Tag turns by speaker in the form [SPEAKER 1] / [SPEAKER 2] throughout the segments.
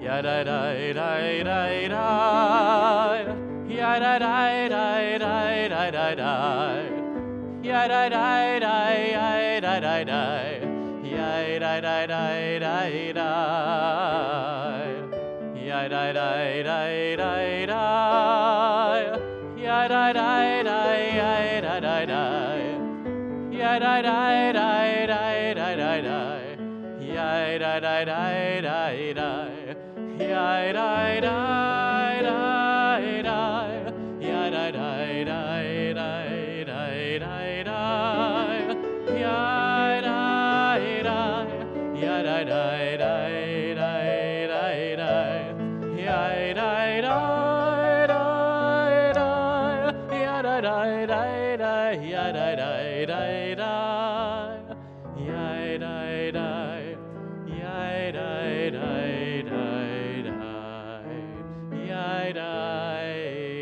[SPEAKER 1] ya da da da da da, ya da da da da da da da, ya da da da da da da, ya da da da da da, ya da da da da da, ya da da da da da da, ya da da da da da da da, ya da da da da da, ya da da da da, ya da da da da da da, ya da da, ya da da da da da da, ya da da da da, ya da da da da, ya da da da da, ya da da, ya da da da da, ya da da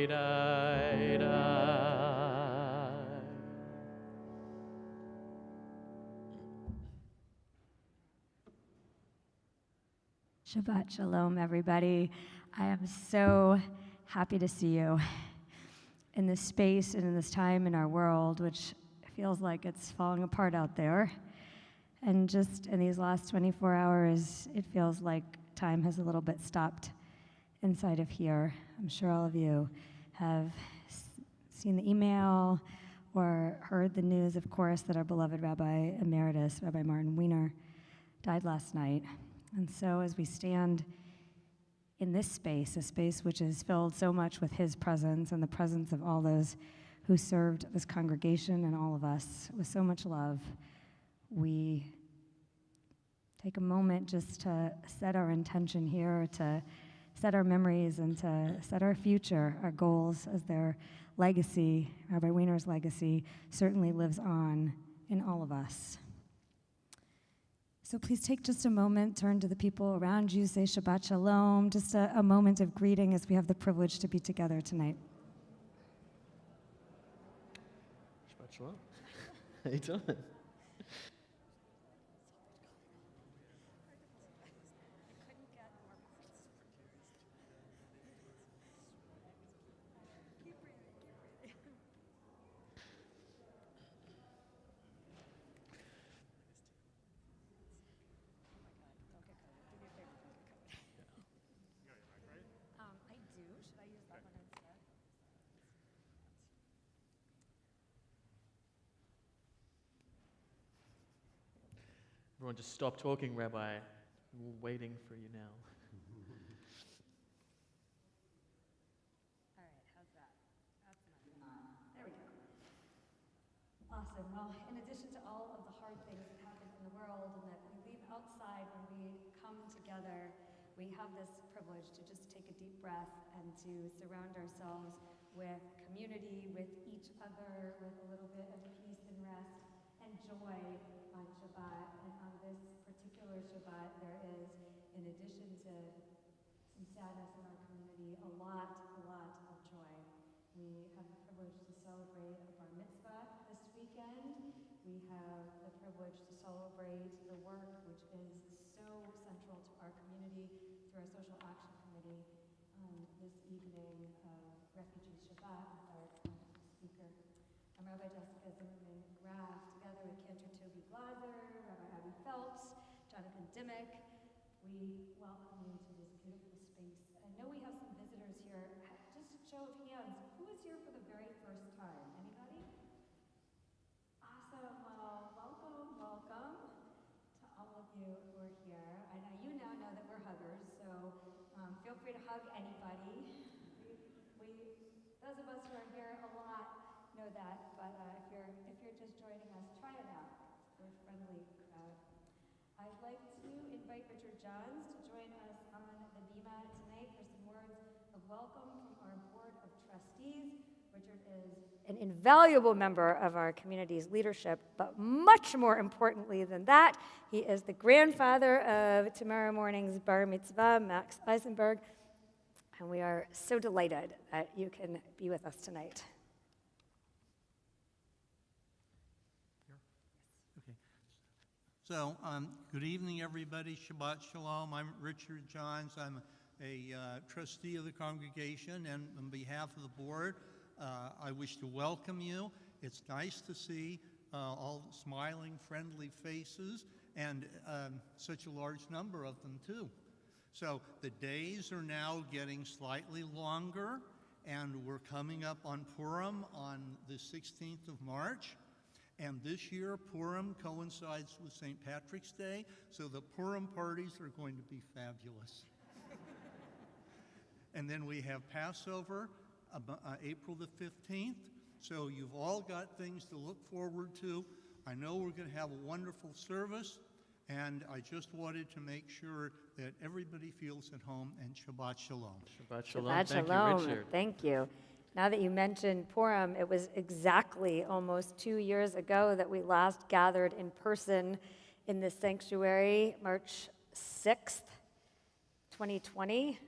[SPEAKER 1] da.
[SPEAKER 2] Shabbat Shalom, everybody. I am so happy to see you in this space and in this time in our world, which feels like it's falling apart out there. And just in these last 24 hours, it feels like time has a little bit stopped inside of here. I'm sure all of you have seen the email or heard the news, of course, that our beloved Rabbi Emeritus, Rabbi Martin Wiener, died last night. And so as we stand in this space, a space which is filled so much with his presence and the presence of all those who served this congregation and all of us with so much love, we take a moment just to set our intention here, to set our memories and to set our future, our goals, as their legacy, Rabbi Wiener's legacy, certainly lives on in all of us. So please take just a moment, turn to the people around you, say Shabbat Shalom, just a moment of greeting as we have the privilege to be together tonight.
[SPEAKER 1] Shabbat Shalom. How you doing? Everyone just stop talking, Rabbi. We're waiting for you now.
[SPEAKER 2] All right, how's that? That's enough. There we go. Awesome. Well, in addition to all of the hard things that happen in the world and that we leave outside when we come together, we have this privilege to just take a deep breath and to surround ourselves with community, with each other, with a little bit of peace and rest and joy on Shabbat. And on this particular Shabbat, there is, in addition to some sadness in our community, a lot of joy. We have the privilege to celebrate a bar mitzvah this weekend. We have the privilege to celebrate the work which is so central to our community through our social action committee this evening of Refugee Shabbat with our wonderful speaker. I'm Rabbi Jessica Zimmerman-Graf, together with Cantor Toby Glaser, Rabbi Abby Phelps, Jonathan Dimmick. We welcome you to this beautiful space. I know we have some visitors here. Just show of hands, who is here for the very first time? Anybody? Awesome. Well, welcome to all of you who are here. I know you now know that we're huggers, so feel free to hug anybody. Those of us who are here a lot know that, but if you're just joining us, try it out. We're a friendly crowd. I'd like to invite Richard Johns to join us on the bima tonight for some words of welcome from our board of trustees. Richard is an invaluable member of our community's leadership, but much more importantly than that, he is the grandfather of tomorrow morning's bar mitzvah, Max Eisenberg, and we are so delighted that you can be with us tonight.
[SPEAKER 3] Okay. So, good evening, everybody. Shabbat Shalom. I'm Richard Johns. I'm a a trustee of the congregation and on behalf of the board, I wish to welcome you. It's nice to see all smiling, friendly faces and such a large number of them too. So the days are now getting slightly longer, and we're coming up on Purim on the 16th of March. And this year, Purim coincides with St. Patrick's Day, so the Purim parties are going to be fabulous. And then we have Passover, April the 15th. So you've all got things to look forward to. I know we're going to have a wonderful service, and I just wanted to make sure that everybody feels at home, and Shabbat Shalom.
[SPEAKER 1] Shabbat Shalom.
[SPEAKER 2] Shabbat
[SPEAKER 1] Thank
[SPEAKER 2] Shalom.
[SPEAKER 1] you, Richard.
[SPEAKER 2] Thank you. Now that you mentioned Purim, it was exactly almost 2 years ago that we last gathered in person in this sanctuary, March 6th, 2020.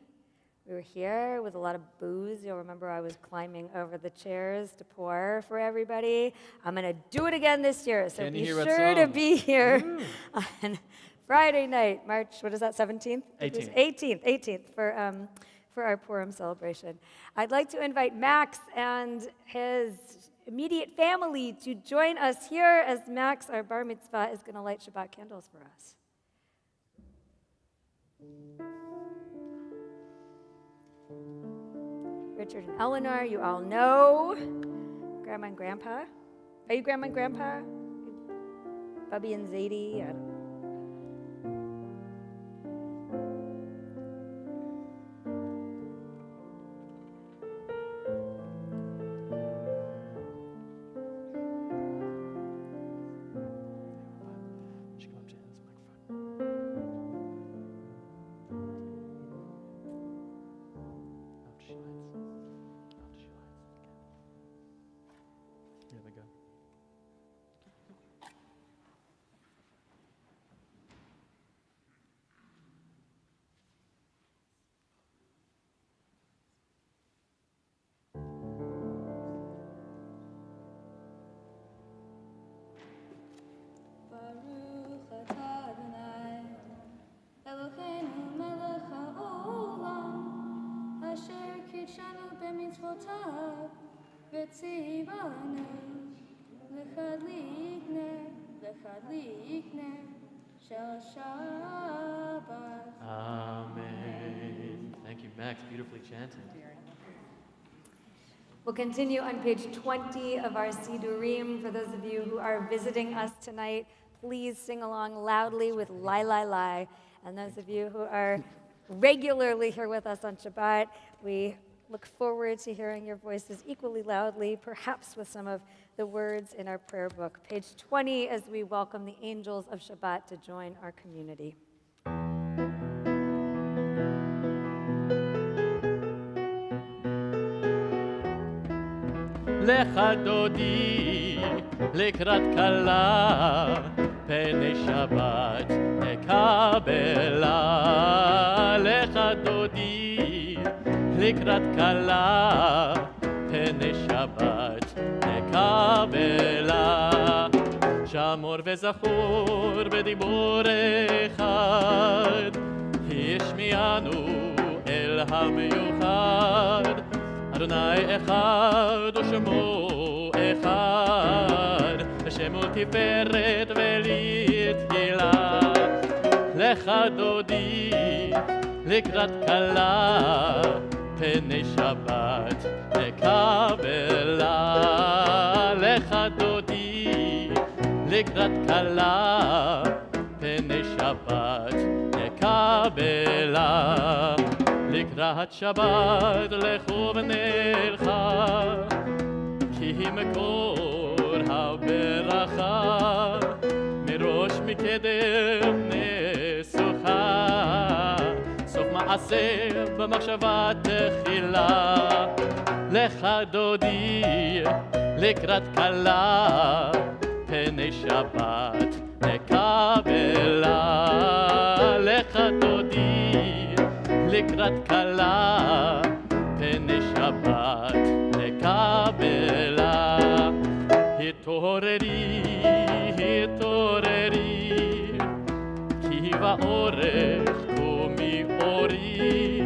[SPEAKER 2] We were here with a lot of booze. You'll remember I was climbing over the chairs to pour for everybody. I'm going to do it again this year, so be sure to be here on Friday night, March, what is that, 17th? 18th for our Purim celebration. I'd like to invite Max and his immediate family to join us here as Max, our bar mitzvah, is going to light Shabbat candles for us. Richard and Eleanor, you all know. Grandma and Grandpa. Are you Grandma and Grandpa? Bubby and Zadie? I don't know.
[SPEAKER 1] Amen. Thank you, Max. Beautifully chanted.
[SPEAKER 2] We'll continue on page 20 of our Sidurim. For those of you who are visiting us tonight, please sing along loudly with Lai Lai Lai. And those of you who are regularly here with us on Shabbat, we look forward to hearing your voices equally loudly, perhaps with some of the words in our prayer book. Page 20, as we welcome the angels of Shabbat to join our community.
[SPEAKER 1] לך דודי לקראת כלה פני שבת נקבלה לך דודי לקראת כלה פני שבת נקבלה שמור וזכור בדיבור אחד השמיענו אל המיוחד אדוני אחד ושמו אחד ושמו תפארת ולתהילה לך דודי לקראת כלה פני שבת נקבלה לך דודי לקראת כלה פני שבת נקבלה לקראת שבת לכו ונלכה כי מקור הברכה מראש מקדם נסוכה סוף מעשה במחשבה תחילה לך דודי לקראת כלה פני שבת נקבלה לך דודי לקראת כלה פני שבת נקבלה התעוררי התעוררי כי באורך קומי אורי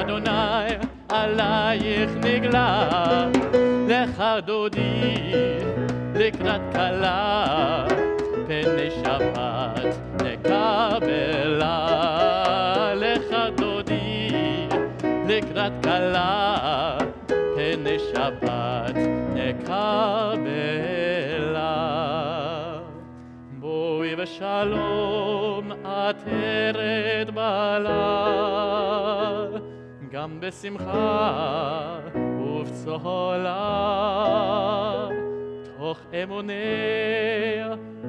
[SPEAKER 1] אדוני עלייך נגלה, לך דודי לקראת כלה, פני שבת נקבלה. לך דודי לקראת כלה, פני שבת נקבלה. בואי ושלום עטרת בעלה, גם בשמחה ובצהלה, תוך אמוני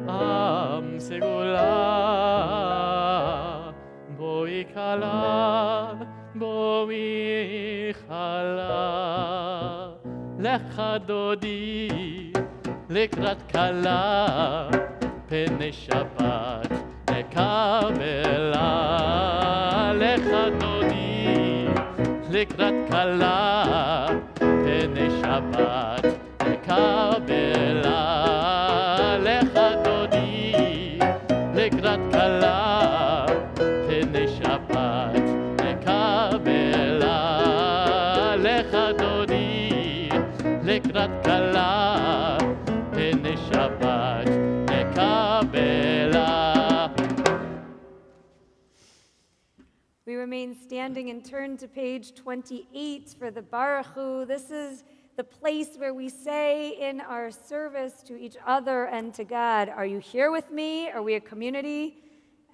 [SPEAKER 1] עם סגולה. בואי כלה, בואי כלה, לך דודי לקראת כלה, פני שבת נקבלה. לך דודי לקראת כלה, פני שבת נקבלה. לך דודי לקראת כלה, פני שבת נקבלה. לך דודי לקראת כלה, פני שבת נקבלה.
[SPEAKER 2] We remain standing and turn to page 28 for the Baruch Hu. This is the place where we say in our service to each other and to God, are you here with me? Are we a community?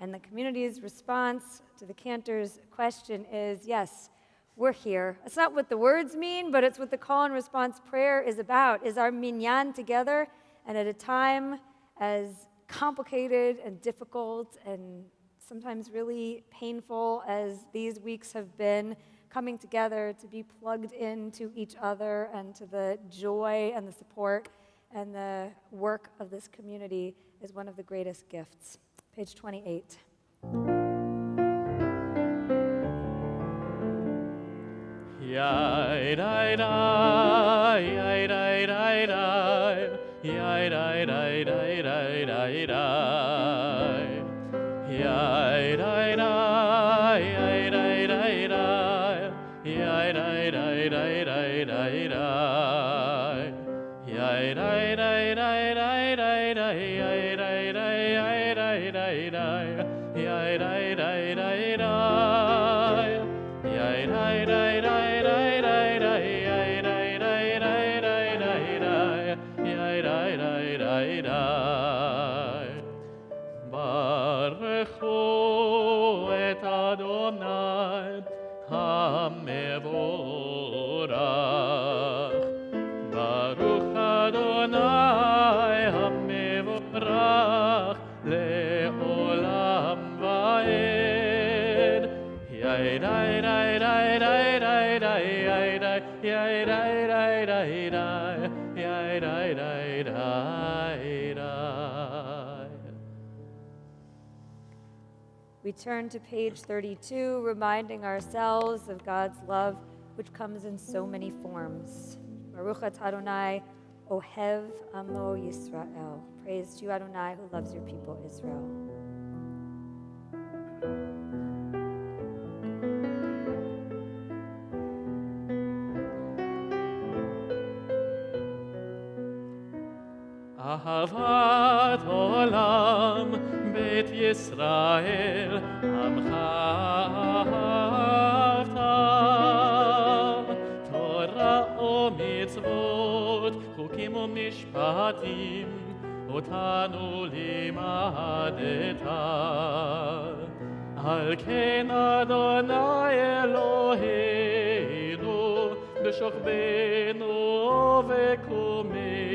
[SPEAKER 2] And the community's response to the cantor's question is, yes, we're here. It's not what the words mean, but it's what the call and response prayer is about, is our minyan together, and at a time as complicated and difficult and sometimes really painful as these weeks have been, coming together to be plugged into each other and to the joy and the support and the work of this community is one of the greatest gifts. Page 28.
[SPEAKER 1] Yai dai dai, yai dai dai dai, yai dai dai dai dai dai dai. Yai dai dai, yai dai dai dai, yai dai dai dai dai dai dai. Yai dai dai dai dai dai dai, yai dai dai yai dai dai dai, yai dai dai dai dai. Yai dai dai dai dai dai dai, yai dai dai dai dai dai dai, yai dai dai dai dai. Baruchu et Adonai HaMevorach. Baruch Adonai HaMevorach le'olam va'ed. Yai dai dai dai dai dai dai, yai dai yai dai dai dai dai, yai dai dai dai dai.
[SPEAKER 2] We turn to page 32, reminding ourselves of God's love, which comes in so many forms. Baruch atah Adonai, Ohev Amo Yisrael. Praise to you, Adonai, who loves your people, Israel.
[SPEAKER 1] אהבת עולם בית ישראל עמך אהבת, תורה ומצוות חוקים ומשפטים אותנו לימדת. על כן אדוני אלוהינו בשוכבנו ובקומנו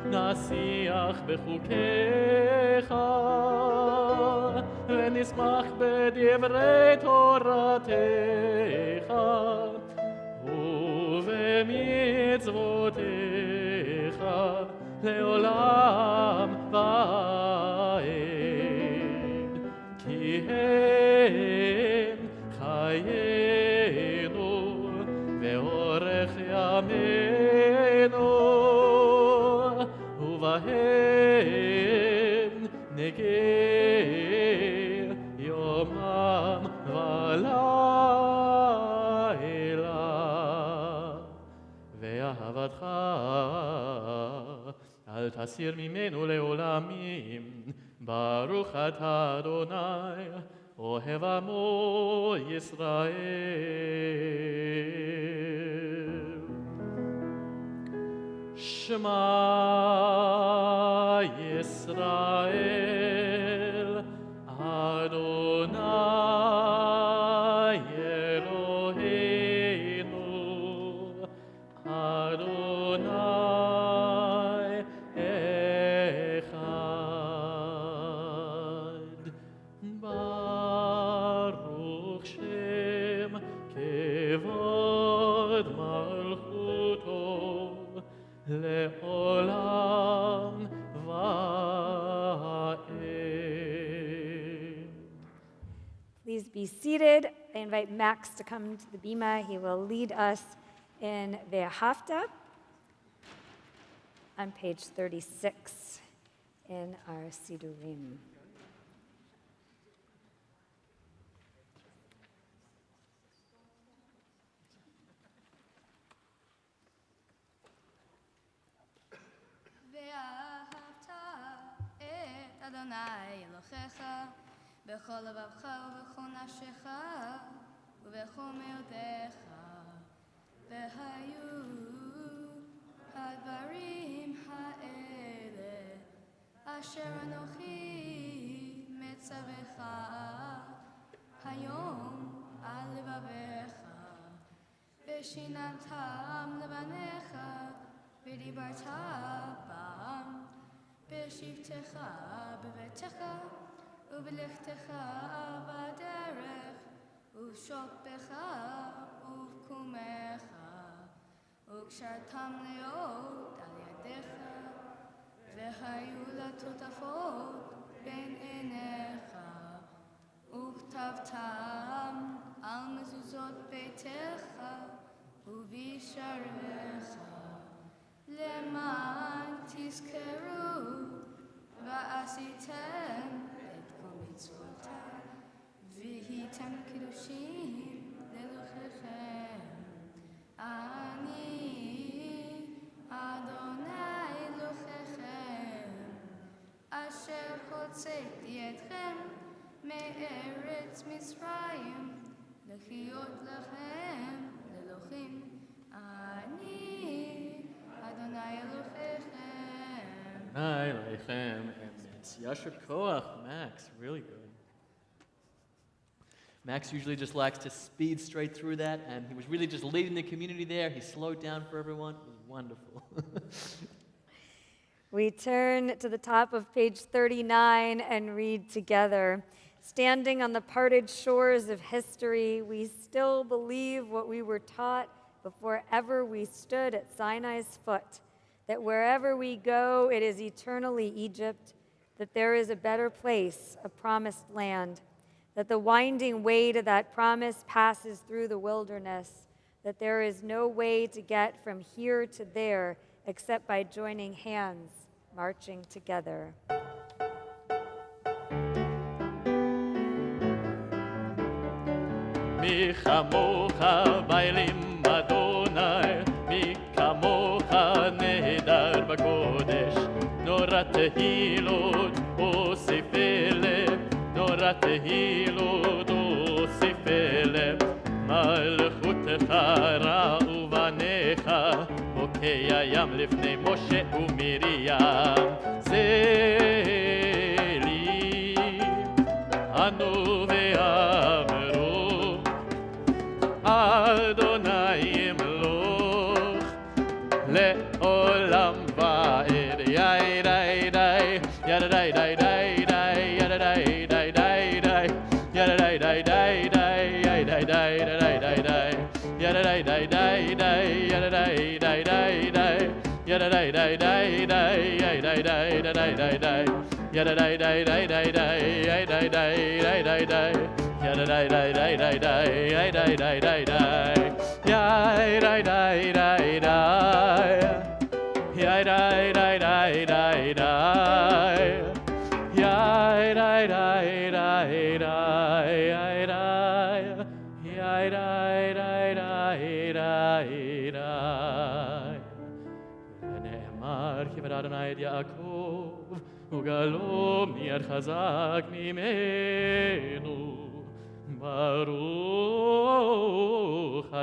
[SPEAKER 1] נשיח בחוקיך ונשמח בדברי תורתך ובמצוותיך לעולם ועד, כי הם חיינו ואורך ימינו ובהם נגה יומם ולילה. תורתך, אל תסיר ממנו לעולמים, ברוך אתה אדוני, אוהב עמו ישראל. שמע ישראל, אדוני אלוהינו, אדוני אחד. ברוך שם כבוד מלכותו לעולם ועד.
[SPEAKER 2] Please be seated. I invite Max to come to the bima. He will lead us in the Hafta on page 36 in our Sidurim.
[SPEAKER 4] ואהבת את אדוני אלוהיך בכל לבבך ובכל נפשך ובכל מאודך, והיו הדברים האלה אשר אנוכי מצווך היום על לבביך, ושיננתם לבניך ודיברת בם בשבתך בביתך ובלכתך בדרך ובשוכבך ובקומך, וקשרתם להיות על ידיך, והיו לטוטפות בין עיניך, וכתבתם על מזוזות ביתך ובשעריך, למען תזכרו ועשיתם את כל מצוותיי, והייתם קדושים לאלוהיכם. אני אדוני אלוהיכם, אשר הוצאתי אתכם מארץ מצרים, לחיות לכם לאלוהים. אני אדוני אלוהיכם.
[SPEAKER 1] Aye, Leichem, and it's Yasher Koach, Max, really good. Max usually just likes to speed straight through that, and he was really just leading the community there. He slowed down for everyone. It was wonderful.
[SPEAKER 2] We turn to the top of page 39 and read together. Standing on the parted shores of history, we still believe what we were taught before ever we stood at Sinai's foot, that wherever we go, it is eternally Egypt, that there is a better place, a promised land, that the winding way to that promise passes through the wilderness, that there is no way to get from here to there except by joining hands, marching together.
[SPEAKER 1] מי כמוך באלים אדוני, מי כמוך נהדר בקודש, נורא תהילות אוסיף אלף, נורא תהילות אוסיף אלף, מלכותך ראו בניך, בוקע ים לפני משה ומרים, זה לי ענו ואמרו, אדוני ימלוך לעולם ועד. יאי די די, ידה די די די די, ידה די די די די, ידה די די די די, יאי די די די די די, ידה די די די די, ידה די די די די, ידה די די די די, יאי די די די די די, ידה די די די די די, יאי די די די די די. Yada dai dai dai dai dai, yai dai dai dai dai, yai dai dai dai dai, yai dai dai dai dai dai, yai dai dai dai dai, yai dai dai dai dai dai dai. אדוני את יעקב, וגלו מיד חזק ממנו. ברוך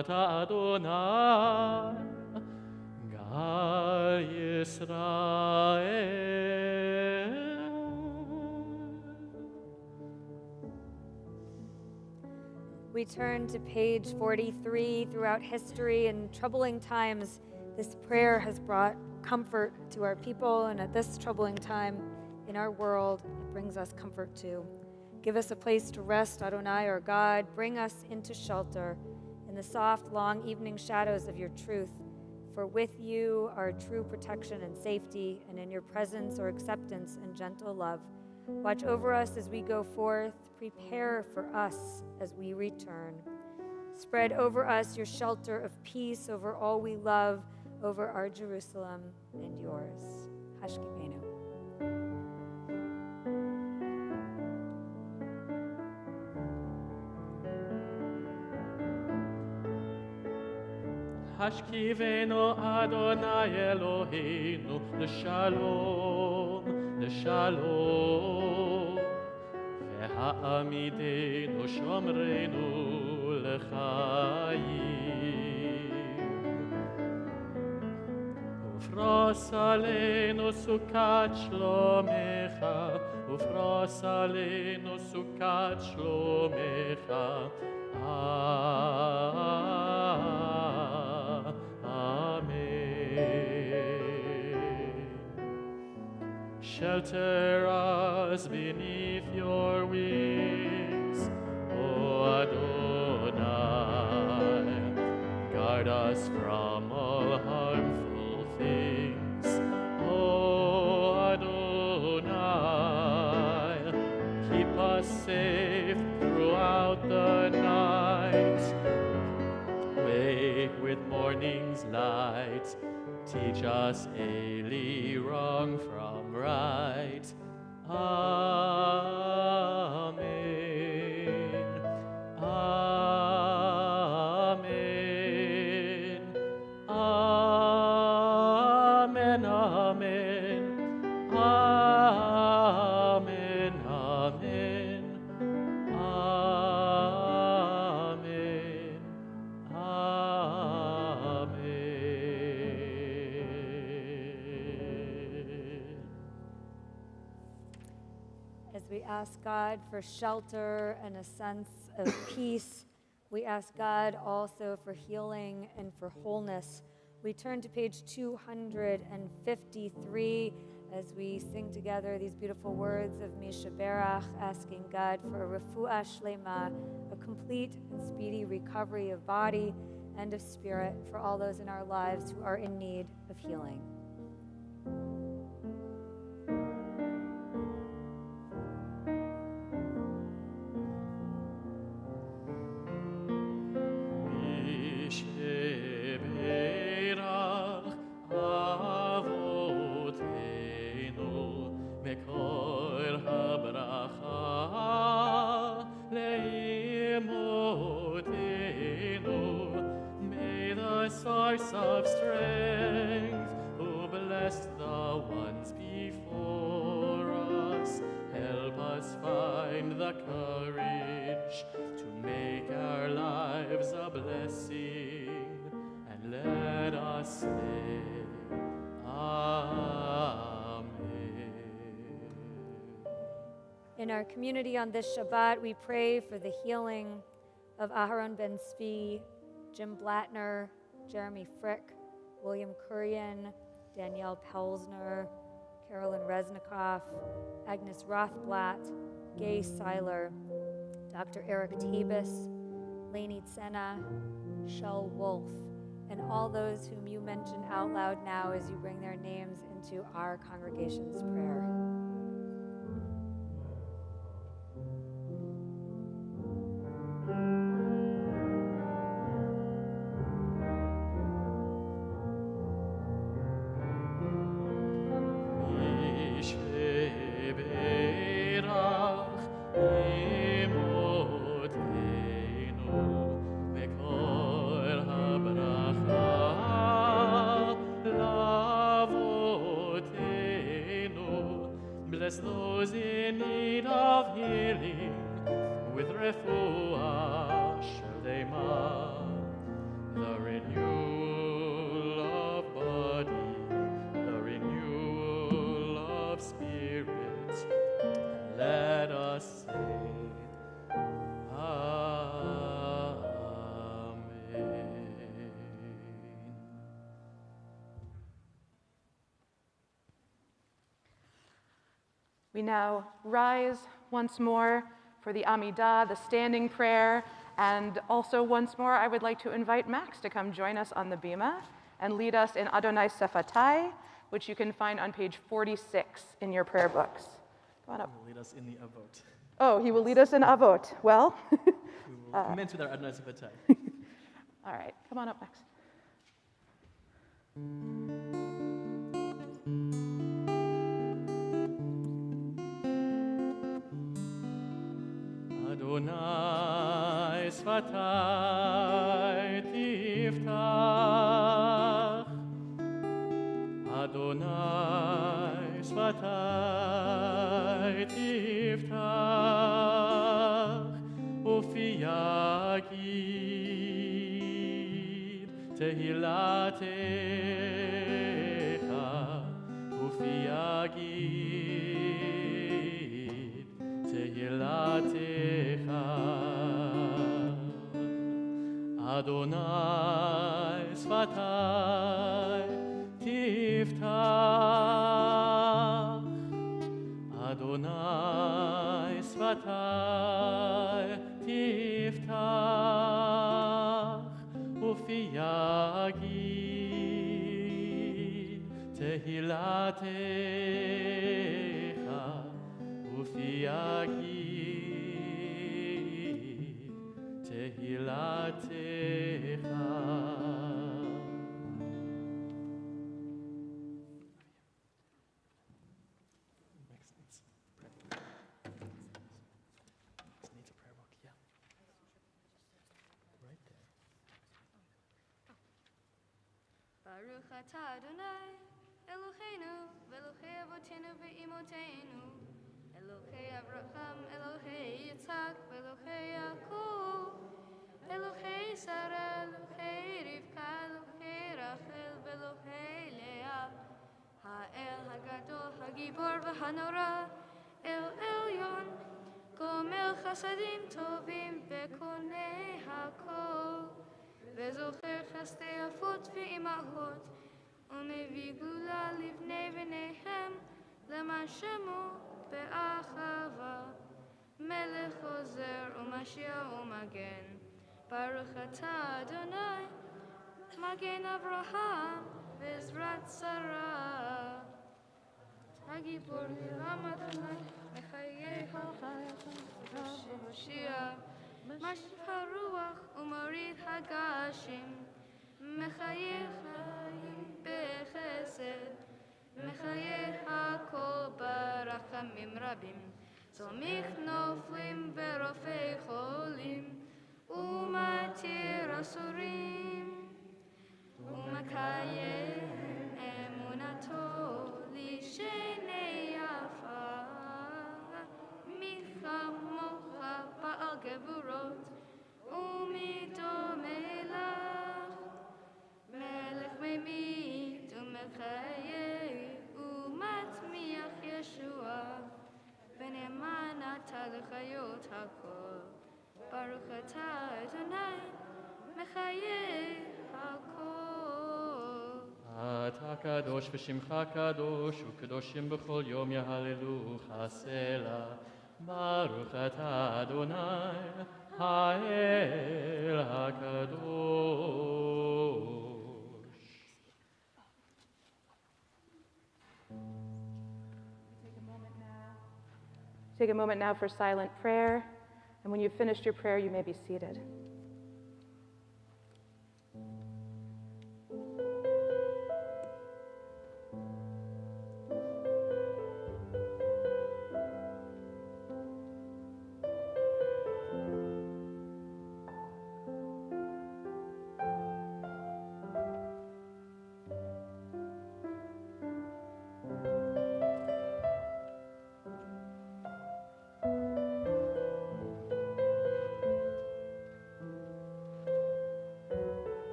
[SPEAKER 1] אתה אדוני, גל ישראל.
[SPEAKER 2] We turn to page 43. Throughout history and troubling times, this prayer has brought comfort to our people, and at this troubling time in our world, it brings us comfort too. Give us a place to rest, Adonai, our God. Bring us into shelter in the soft, long evening shadows of your truth. For with you are true protection and safety, and in your presence are acceptance and gentle love. Watch over us as we go forth. Prepare for us as we return. Spread over us your shelter of peace over all we love, over our Jerusalem and yours. Hashkivenu.
[SPEAKER 1] השכיבנו אדוני אלוהינו לשלום, לשלום, והעמידנו שומרנו לחיים. ופרוס עלינו סוכת שלומך, ופרוס עלינו סוכת שלומך. Shelter us beneath your wings, O Adonai. Guard us from all harmful things, O Adonai. Keep us safe throughout the night. Wake with morning's light. Teach us daily wrong from right. Amen. Amen. Amen. Amen. Amen. Amen.
[SPEAKER 2] As we ask God for shelter and a sense of peace, we ask God also for healing and for wholeness. We turn to page 253 as we sing together these beautiful words of Misha Berach, asking God for a refuah shlema, a complete and speedy recovery of body and of spirit for all those in our lives who are in need of healing.
[SPEAKER 1] Source of strength, who bless the ones before us, help us find the courage to make our lives a blessing, and let us say, Amen.
[SPEAKER 2] In our community on this Shabbat, we pray for the healing of Aharon Ben Tzvi, Jim Blattner, Jeremy Frick, William Kurian, Danielle Pelsner, Carolyn Reznikoff, Agnes Rothblatt, Gay Seiler, Dr. Eric Tabus, Lainey Tsena, Shell Wolf, and all those whom you mention out loud now as you bring their names into our congregation's prayer.
[SPEAKER 1] Love bless those in need of healing. With refuah shlema, the renewal of body, the renewal of spirit. Let us say, Amen.
[SPEAKER 5] We now rise once more for the Amidah, the standing prayer, and also once more I would like to invite Max to come join us on the bima and lead us in Adonai Sephatai, which you can find on page 46 in your prayer books. Come on up.
[SPEAKER 1] He will lead us in the Avot.
[SPEAKER 5] Oh, he will lead us in Avot. Well.
[SPEAKER 1] We will commence with our Adonai Sephatai.
[SPEAKER 5] All right, come on up, Max.
[SPEAKER 1] Adonai Sfatai Tiftach, Adonai Sfatai Tiftach, Ufi Yagid Tehilatecha, Ufi Yagid Tehilatecha. Adonai Sfatai Tiftach, Adonai Sfatai Tiftach, Ufi Yagid Tehilatecha, Ufi Yagid Tehilatecha.
[SPEAKER 4] Baruch atah Adonai, Eloheinu, Ve'Elohei Avotenu ve'Imoteinu, Elohei Avraham, Elohei Yitzhak, Ve'Elohei Yaakov, Elohei Sarah, Elohei Rivka, Elohei Rachel, Ve'Elohei Leah, Ha'el Hagadol, Hagibor v'Hanora, El Elyon, Gomel Chasadim Tovim ve'Konei Hakol, וזוכר חסדי אבות ואימהות, ומביא גאולה לבני בניהם, למען שמו באחווה. מלך עוזר ומשיח ומגן, ברוך אתה אדוני, מגן אברהם בעזרת שרה. הגיבור לעם אדוני, מחיי והושיע. משב הרוח ומוריד הגשם, מחיה חיים בחסד, מחיה הכל ברחמים רבים, צומח נופלים ורופא חולים, ומתיר אסורים, ומקיים אמונתו לשני יפה, מי כמוך בעל גבורות, ומדומה לך, מלך ממית ומחיה, ומצמיח ישוע, ונאמן אתה לחיות הכל. ברוך אתה אדוני, מחיה הכל.
[SPEAKER 1] אתה קדוש ושמך קדוש, וקדושים בכל יום יהללוך סלה. ברוך אתה אדוני, האל הקדוש.
[SPEAKER 5] Take a moment now for silent prayer, and when you've finished your prayer, you may be seated.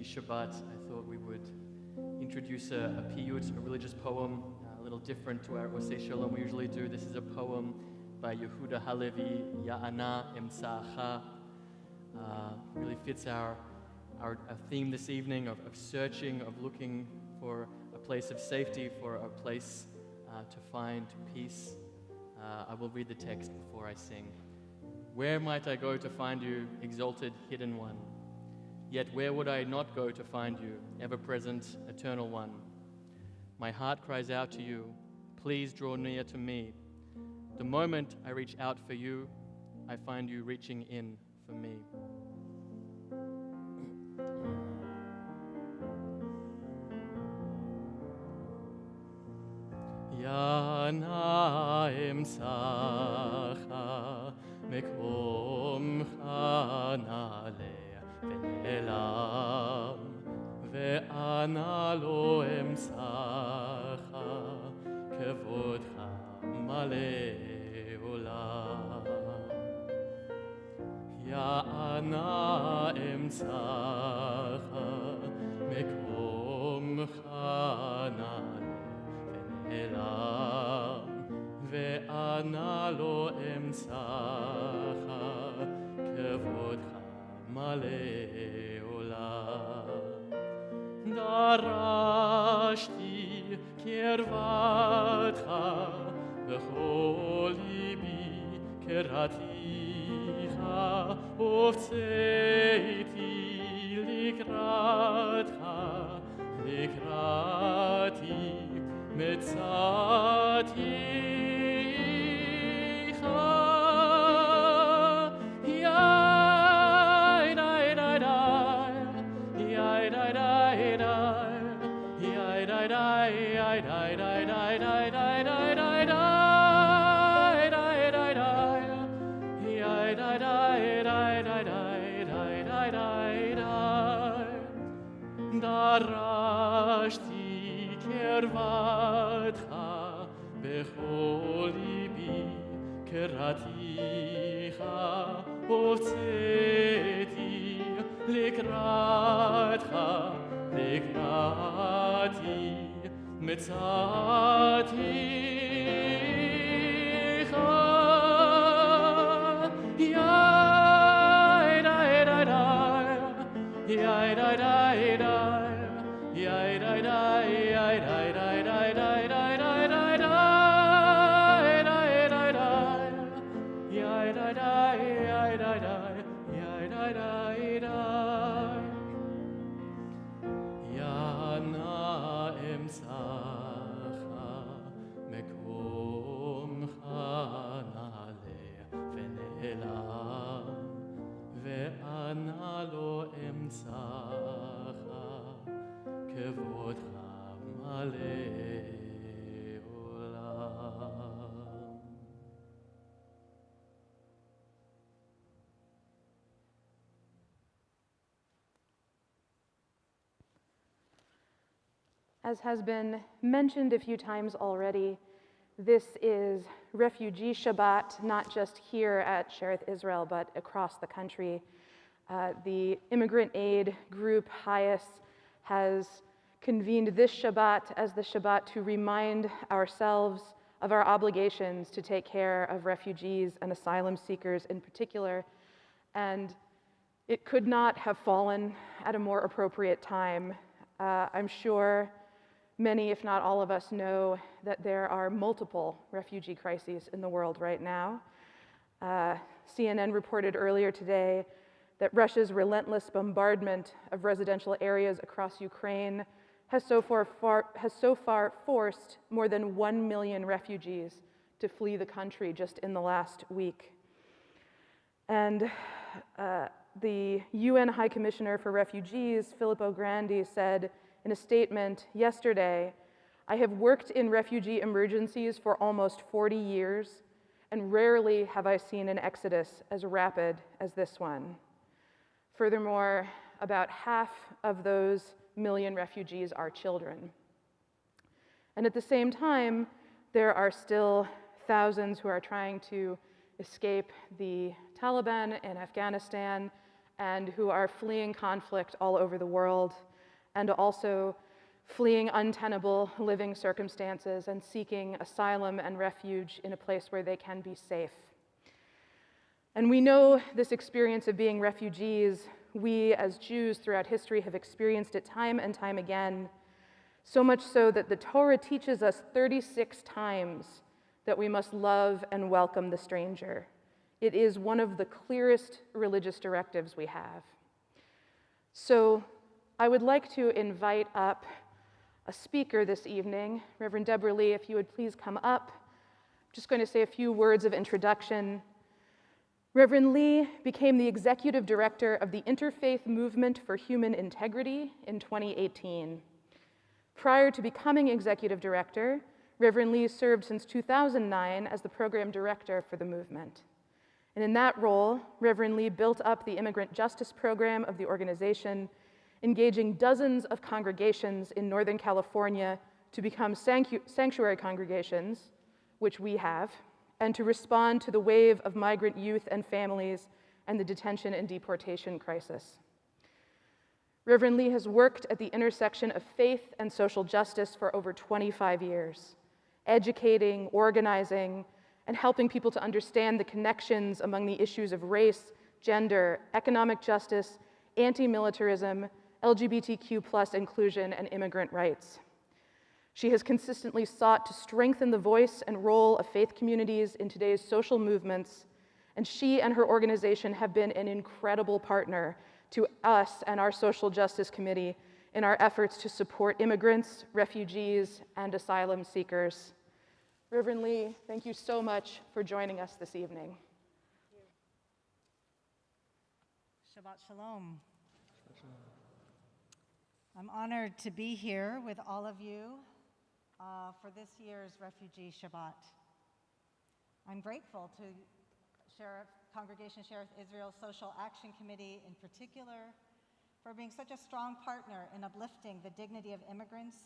[SPEAKER 1] Refugee Shabbat, I thought we would introduce a piyut, a religious poem, a little different to our Osei Shalom we usually do. This is a poem by Yehuda Halevi, Ya'ana Emtsacha. Really fits our theme this evening of searching, of looking for a place of safety, for a place to find peace. I will read the text before I sing. Where might I go to find you, exalted, hidden one? Yet where would I not go to find you, ever-present, eternal one? My heart cries out to you, please draw near to me. The moment I reach out for you, I find you reaching in for me. Yana emsacha mekom chanale venelam ve'ana lo emsacha kevodcha male olam. Yana emsacha mekom chanale Elam ve'ana lo emsacha kevodcha male olam. Darashti kirvatcha bechol libi keraticha ufzeiti likratcha likrati Metzaticha, yai dai dai dai, yai dai dai dai, yai dai dai, yai dai dai dai dai dai dai dai dai dai dai dai, yai dai dai dai dai dai dai dai dai dai, darashti kervatcha bechol libi keraticha ufzeti likratcha likrati metzaticha yai dai dai dai yai dai dai dai yai dai dai yai dai dai dai dai dai dai dai dai dai dai yai dai dai yai dai dai yai dai dai dai yana emsacha mekom chanale venelam ve'ana lo emsacha kevodcha male olam.
[SPEAKER 5] As has been mentioned a few times already, this is Refugee Shabbat, not just here at Shereth Israel, but across the country. The immigrant aid group HIAS has convened this Shabbat as the Shabbat to remind ourselves of our obligations to take care of refugees and asylum seekers in particular. And it could not have fallen at a more appropriate time. I'm sure many, if not all of us, know that there are multiple refugee crises in the world right now. CNN reported earlier today that Russia's relentless bombardment of residential areas across Ukraine has so far forced more than 1 million refugees to flee the country just in the last week. And the UN High Commissioner for Refugees, Filippo Grandi, said in a statement yesterday, "I have worked in refugee emergencies for almost 40 years, and rarely have I seen an exodus as rapid as this one." Furthermore, about half of those million refugees are children. And at the same time, there are still thousands who are trying to escape the Taliban in Afghanistan and who are fleeing conflict all over the world, and also fleeing untenable living circumstances and seeking asylum and refuge in a place where they can be safe. And we know this experience of being refugees. We as Jews throughout history have experienced it time and time again, so much so that the Torah teaches us 36 times that we must love and welcome the stranger. It is one of the clearest religious directives we have. So I would like to invite up a speaker this evening. Reverend Deborah Lee, if you would please come up. I'm just going to say a few words of introduction. Reverend Lee became the executive director of the Interfaith Movement for Human Integrity in 2018. Prior to becoming executive director, Reverend Lee served since 2009 as the program director for the movement. And in that role, Reverend Lee built up the immigrant justice program of the organization, engaging dozens of congregations in Northern California to become sanctuary congregations, which we have, and to respond to the wave of migrant youth and families and the detention and deportation crisis. Reverend Lee has worked at the intersection of faith and social justice for over 25 years, educating, organizing, and helping people to understand the connections among the issues of race, gender, economic justice, anti-militarism, LGBTQ+ inclusion, and immigrant rights. She has consistently sought to strengthen the voice and role of faith communities in today's social movements, and she and her organization have been an incredible partner to us and our Social Justice Committee in our efforts to support immigrants, refugees, and asylum seekers. Reverend Lee, thank you so much for joining us this evening.
[SPEAKER 6] Shabbat Shalom. I'm honored to be here with all of you for this year's Refugee Shabbat. I'm grateful to Congregation Sheriff Israel's Social Action Committee in particular for being such a strong partner in uplifting the dignity of immigrants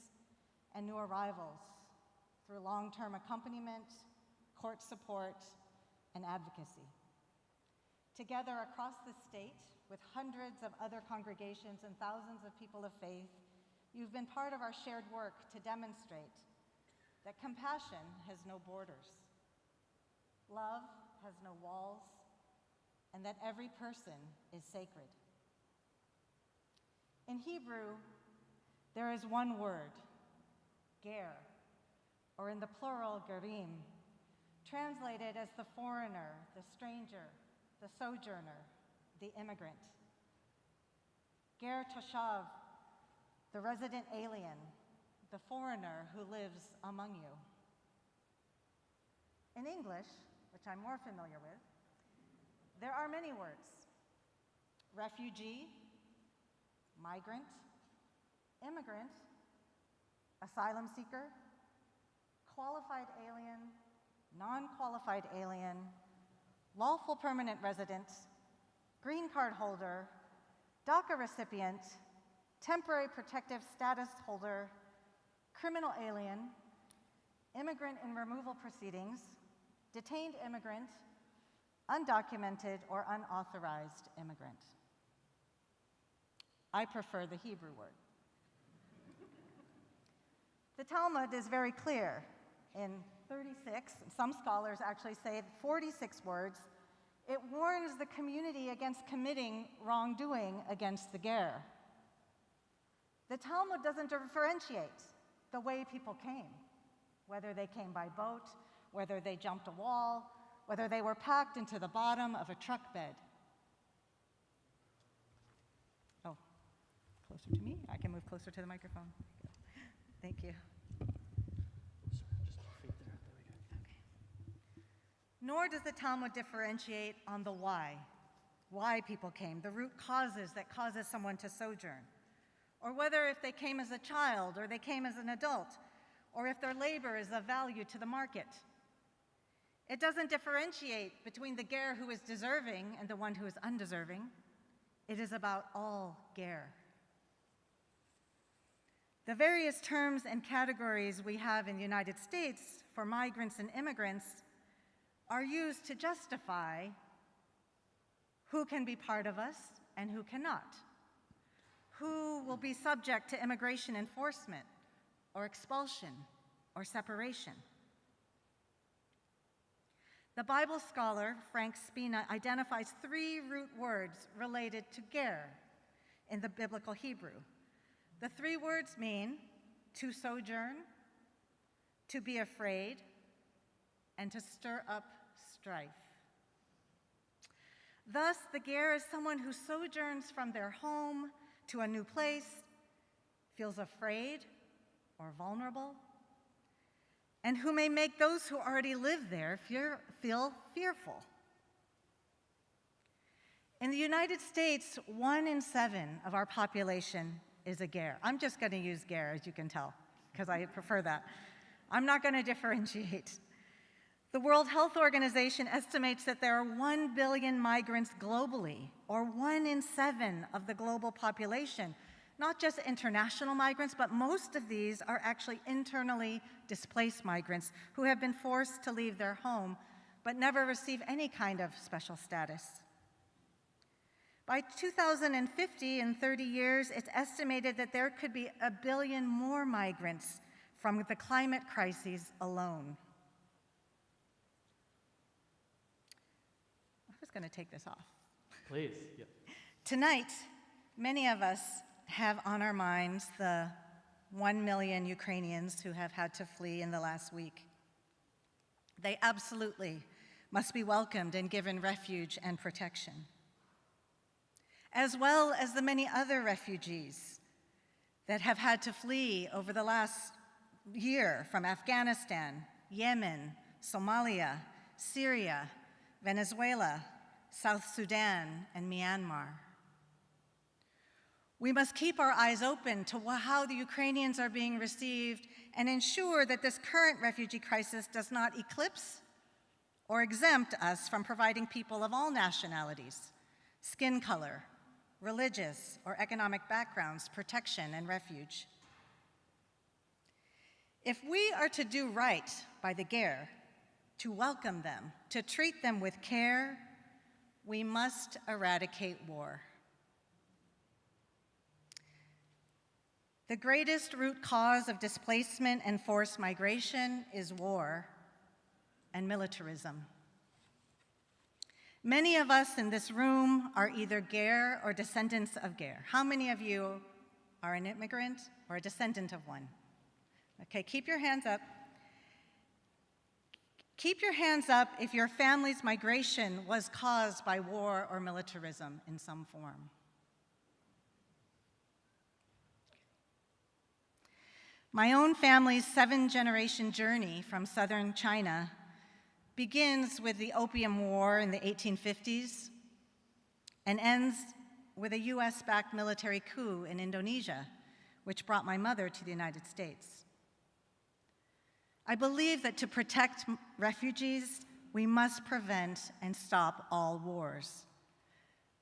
[SPEAKER 6] and new arrivals through long-term accompaniment, court support, and advocacy. Together across the state, with hundreds of other congregations and thousands of people of faith, you've been part of our shared work to demonstrate that compassion has no borders, love has no walls, and that every person is sacred. In Hebrew, there is one word, ger, or in the plural, gerim, translated as the foreigner, the stranger, the sojourner, the immigrant. Ger toshav, the resident alien, the foreigner who lives among you. In English, which I'm more familiar with, there are many words: refugee, migrant, immigrant, asylum seeker, qualified alien, non-qualified alien, lawful permanent resident, green card holder, DACA recipient, temporary protective status holder, criminal alien, immigrant in removal proceedings, detained immigrant, undocumented or unauthorized immigrant. I prefer the Hebrew word. The Talmud is very clear in 36, some scholars actually say 46 words. It warns the community against committing wrongdoing against the ger. The Talmud doesn't differentiate the way people came, whether they came by boat, whether they jumped a wall, whether they were packed into the bottom of a truck bed. Oh, closer to me? I can move closer to the microphone. Thank you. Nor does the Talmud differentiate on the why people came, the root causes that causes someone to sojourn, or whether if they came as a child or they came as an adult, or if their labor is of value to the market. It doesn't differentiate between the ger who is deserving and the one who is undeserving. It is about all ger. The various terms and categories we have in the United States for migrants and immigrants are used to justify who can be part of us and who cannot? Who will be subject to immigration enforcement or expulsion or separation? The Bible scholar Frank Spina identifies 3 root words related to ger in the biblical Hebrew. The 3 words mean to sojourn, to be afraid, and to stir up strife. Thus, the ger is someone who sojourns from their home to a new place, feels afraid or vulnerable, and who may make those who already live there feel fearful. In the United States, 1 in 7 of our population is a ger. I'm just going to use ger, as you can tell, because I prefer that. I'm not going to differentiate. The World Health Organization estimates that there are 1 billion migrants globally, or 1 in 7 of the global population. Not just international migrants, but most of these are actually internally displaced migrants who have been forced to leave their home, but never receive any kind of special status. By 2050, in 30 years, it's estimated that there could be 1 billion more migrants from the climate crises alone. I was going to take this off.
[SPEAKER 1] Please. Yep.
[SPEAKER 6] Tonight, many of us have on our minds the 1 million Ukrainians who have had to flee in the last week. They absolutely must be welcomed and given refuge and protection, as well as the many other refugees that have had to flee over the last year from Afghanistan, Yemen, Somalia, Syria, Venezuela, South Sudan, and Myanmar. We must keep our eyes open to how the Ukrainians are being received and ensure that this current refugee crisis does not eclipse or exempt us from providing people of all nationalities, skin color, religious or economic backgrounds, protection and refuge. If we are to do right by the ger, to welcome them, to treat them with care, we must eradicate war. The greatest root cause of displacement and forced migration is war and militarism. Many of us in this room are either ger or descendants of ger. How many of you are an immigrant or a descendant of one? Okay, keep your hands up. Keep your hands up if your family's migration was caused by war or militarism in some form. My own family's 7-generation journey from southern China begins with the Opium War in the 1850s and ends with a US-backed military coup in Indonesia, which brought my mother to the United States. I believe that to protect refugees, we must prevent and stop all wars,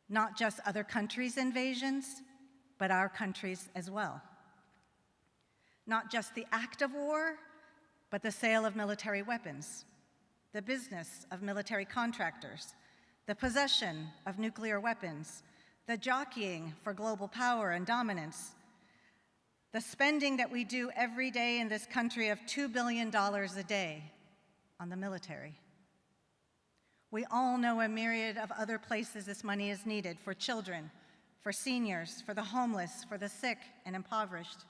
[SPEAKER 6] not just other countries' invasions, but our countries as well. Not just the act of war, but the sale of military weapons, the business of military contractors, the possession of nuclear weapons, the jockeying for global power and dominance, the spending that we do every day in this country of $2 billion a day on the military. We all know a myriad of other places this money is needed for children, for seniors, for the homeless, for the sick and impoverished,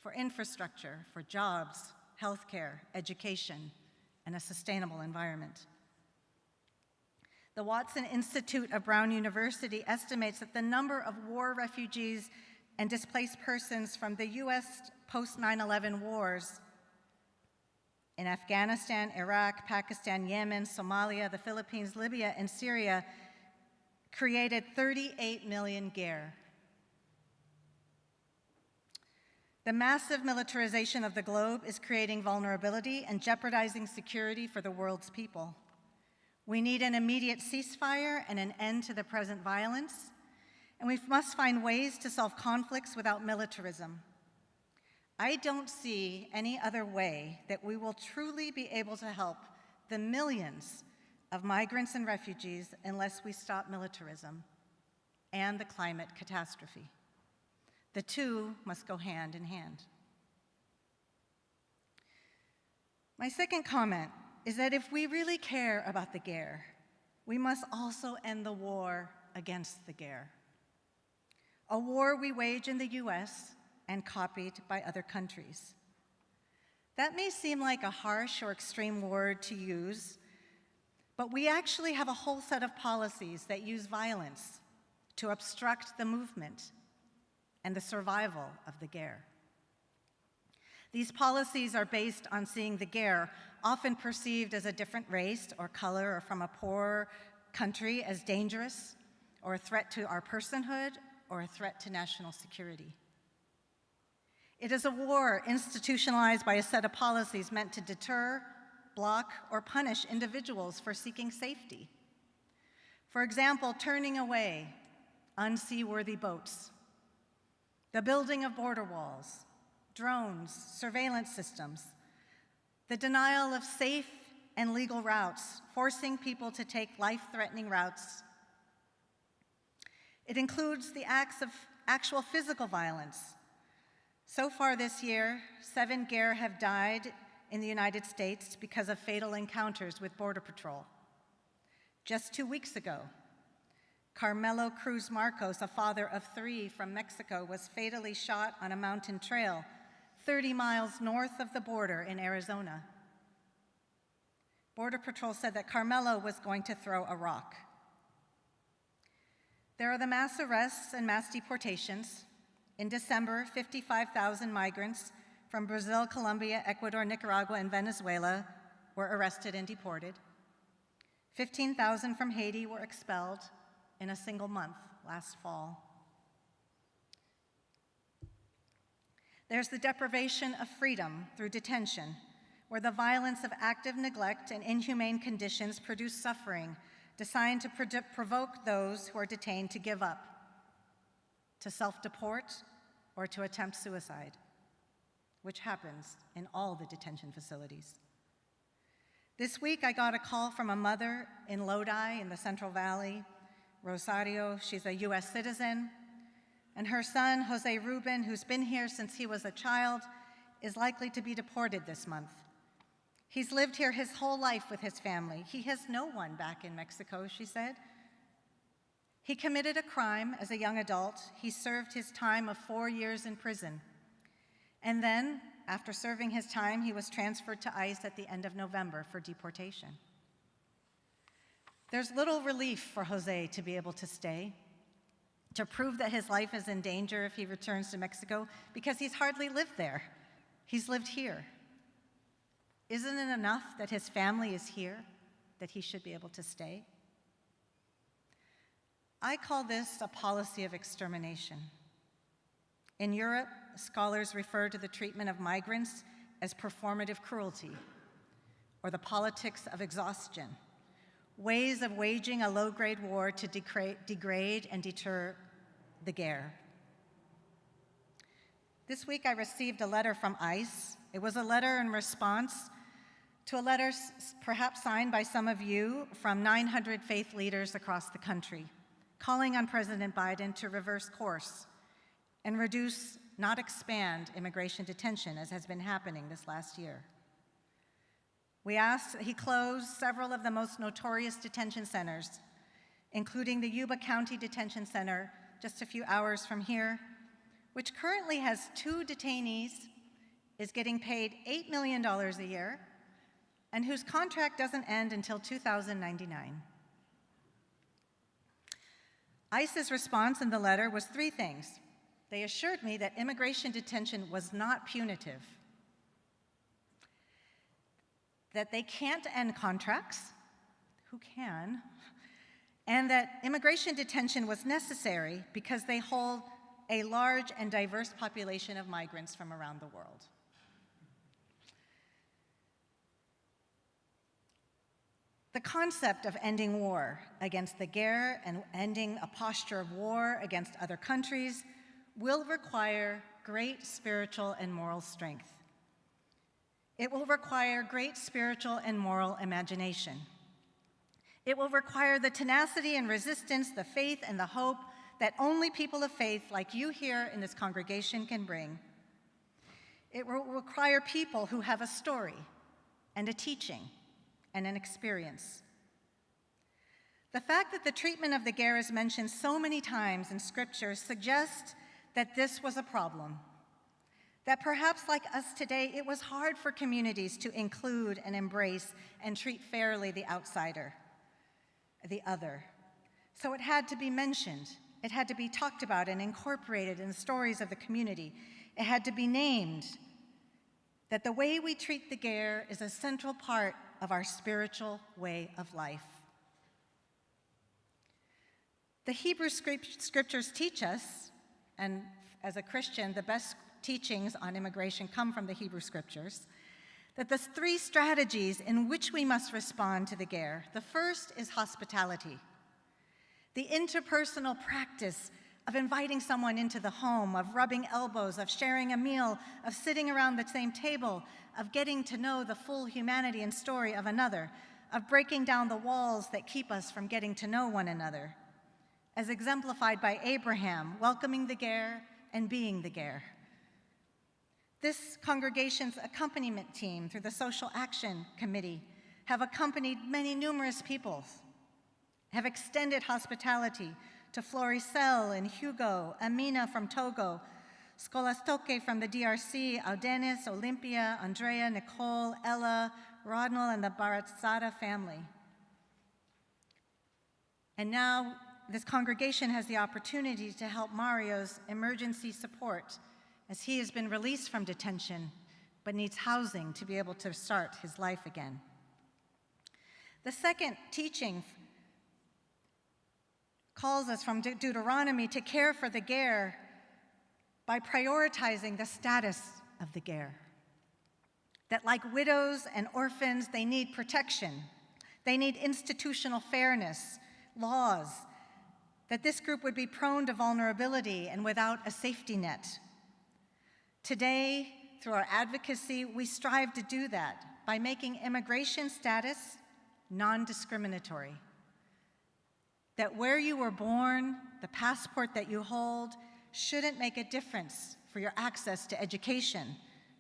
[SPEAKER 6] for infrastructure, for jobs, healthcare, education, and a sustainable environment. The Watson Institute of Brown University estimates that the number of war refugees and displaced persons from the US post-9/11 wars in Afghanistan, Iraq, Pakistan, Yemen, Somalia, the Philippines, Libya, and Syria created 38 million ger. The massive militarization of the globe is creating vulnerability and jeopardizing security for the world's people. We need an immediate ceasefire and an end to the present violence, and we must find ways to solve conflicts without militarism. I don't see any other way that we will truly be able to help the millions of migrants and refugees unless we stop militarism. and the climate catastrophe. The two must go hand in hand. My second comment is that if we really care about the ger, we must also end the war against the ger, a war we wage in the US and copied by other countries. That may seem like a harsh or extreme word to use, but we actually have a whole set of policies that use violence to obstruct the movement and the survival of the ger. These policies are based on seeing the ger, often perceived as a different race or color or from a poor country, as dangerous or a threat to our personhood or a threat to national security. It is a war institutionalized by a set of policies meant to deter, block, or punish individuals for seeking safety. For example, turning away unseaworthy boats, the building of border walls, drones, surveillance systems, the denial of safe and legal routes, forcing people to take life-threatening routes. It includes the acts of actual physical violence. So far this year, 7 ger have died in the United States because of fatal encounters with Border Patrol. Just 2 weeks ago, Carmelo Cruz Marcos, a father of 3 from Mexico, was fatally shot on a mountain trail 30 miles north of the border in Arizona. Border Patrol said that Carmelo was going to throw a rock. There are the mass arrests and mass deportations. In December, 55,000 migrants from Brazil, Colombia, Ecuador, Nicaragua, and Venezuela were arrested and deported. 15,000 from Haiti were expelled in a single month last fall. There's the deprivation of freedom through detention, where the violence of active neglect and inhumane conditions produce suffering designed to provoke those who are detained to give up, to self-deport, or to attempt suicide, which happens in all the detention facilities. This week, I got a call from a mother in Lodi in the Central Valley, Rosario. She's a US citizen, and her son, Jose Ruben, who's been here since he was a child, is likely to be deported this month. He's lived here his whole life with his family. He has no one back in Mexico, she said. He committed a crime as a young adult. He served his time of 4 years in prison. And then, after serving his time, he was transferred to ICE at the end of November for deportation. There's little relief for Jose to be able to stay, to prove that his life is in danger if he returns to Mexico, because he's hardly lived there. He's lived here. Isn't it enough that his family is here, that he should be able to stay? I call this a policy of extermination. In Europe, scholars refer to the treatment of migrants as performative cruelty, or the politics of exhaustion, ways of waging a low-grade war to degrade and deter the ger. This week I received a letter from ICE. It was a letter in response to a letter perhaps signed by some of you from 900 faith leaders across the country, calling on President Biden to reverse course and reduce, not expand, immigration detention, as has been happening this last year. We asked that he close several of the most notorious detention centers, including the Yuba County Detention Center, just a few hours from here, which currently has 2 detainees, is getting paid $8 million a year, and whose contract doesn't end until 2099. ICE's response in the letter was 3 things. They assured me that immigration detention was not punitive, that they can't end contracts, who can, and that immigration detention was necessary because they hold a large and diverse population of migrants from around the world. The concept of ending war against the ger and ending a posture of war against other countries will require great spiritual and moral strength. It will require great spiritual and moral imagination. It will require the tenacity and resistance, the faith and the hope that only people of faith like you here in this congregation can bring. It will require people who have a story and a teaching and an experience. The fact that the treatment of the ger is mentioned so many times in Scripture suggests that this was a problem, that perhaps like us today, it was hard for communities to include and embrace and treat fairly the outsider, the other. So it had to be mentioned. It had to be talked about and incorporated in the stories of the community. It had to be named that the way we treat the ger is a central part of our spiritual way of life. The Hebrew scriptures teach us, and as a Christian, the best teachings on immigration come from the Hebrew scriptures, that the three strategies in which we must respond to the ger. The first is hospitality, the interpersonal practice of inviting someone into the home, of rubbing elbows, of sharing a meal, of sitting around the same table, of getting to know the full humanity and story of another, of breaking down the walls that keep us from getting to know one another, as exemplified by Abraham welcoming the ger and being the ger. This congregation's accompaniment team through the Social Action Committee have accompanied numerous people, have extended hospitality to Floricel and Hugo, Amina from Togo, Skolastoke from the DRC, Audenis, Olympia, Andrea, Nicole, Ella, Rodnell, and the Baratzada family. And now this congregation has the opportunity to help Mario's emergency support as he has been released from detention but needs housing to be able to start his life again. The second teaching calls us from Deuteronomy to care for the ger by prioritizing the status of the ger. That like widows and orphans, they need protection. They need institutional fairness, laws, that this group would be prone to vulnerability and without a safety net. Today, through our advocacy, we strive to do that by making immigration status non-discriminatory. That where you were born, the passport that you hold, shouldn't make a difference for your access to education,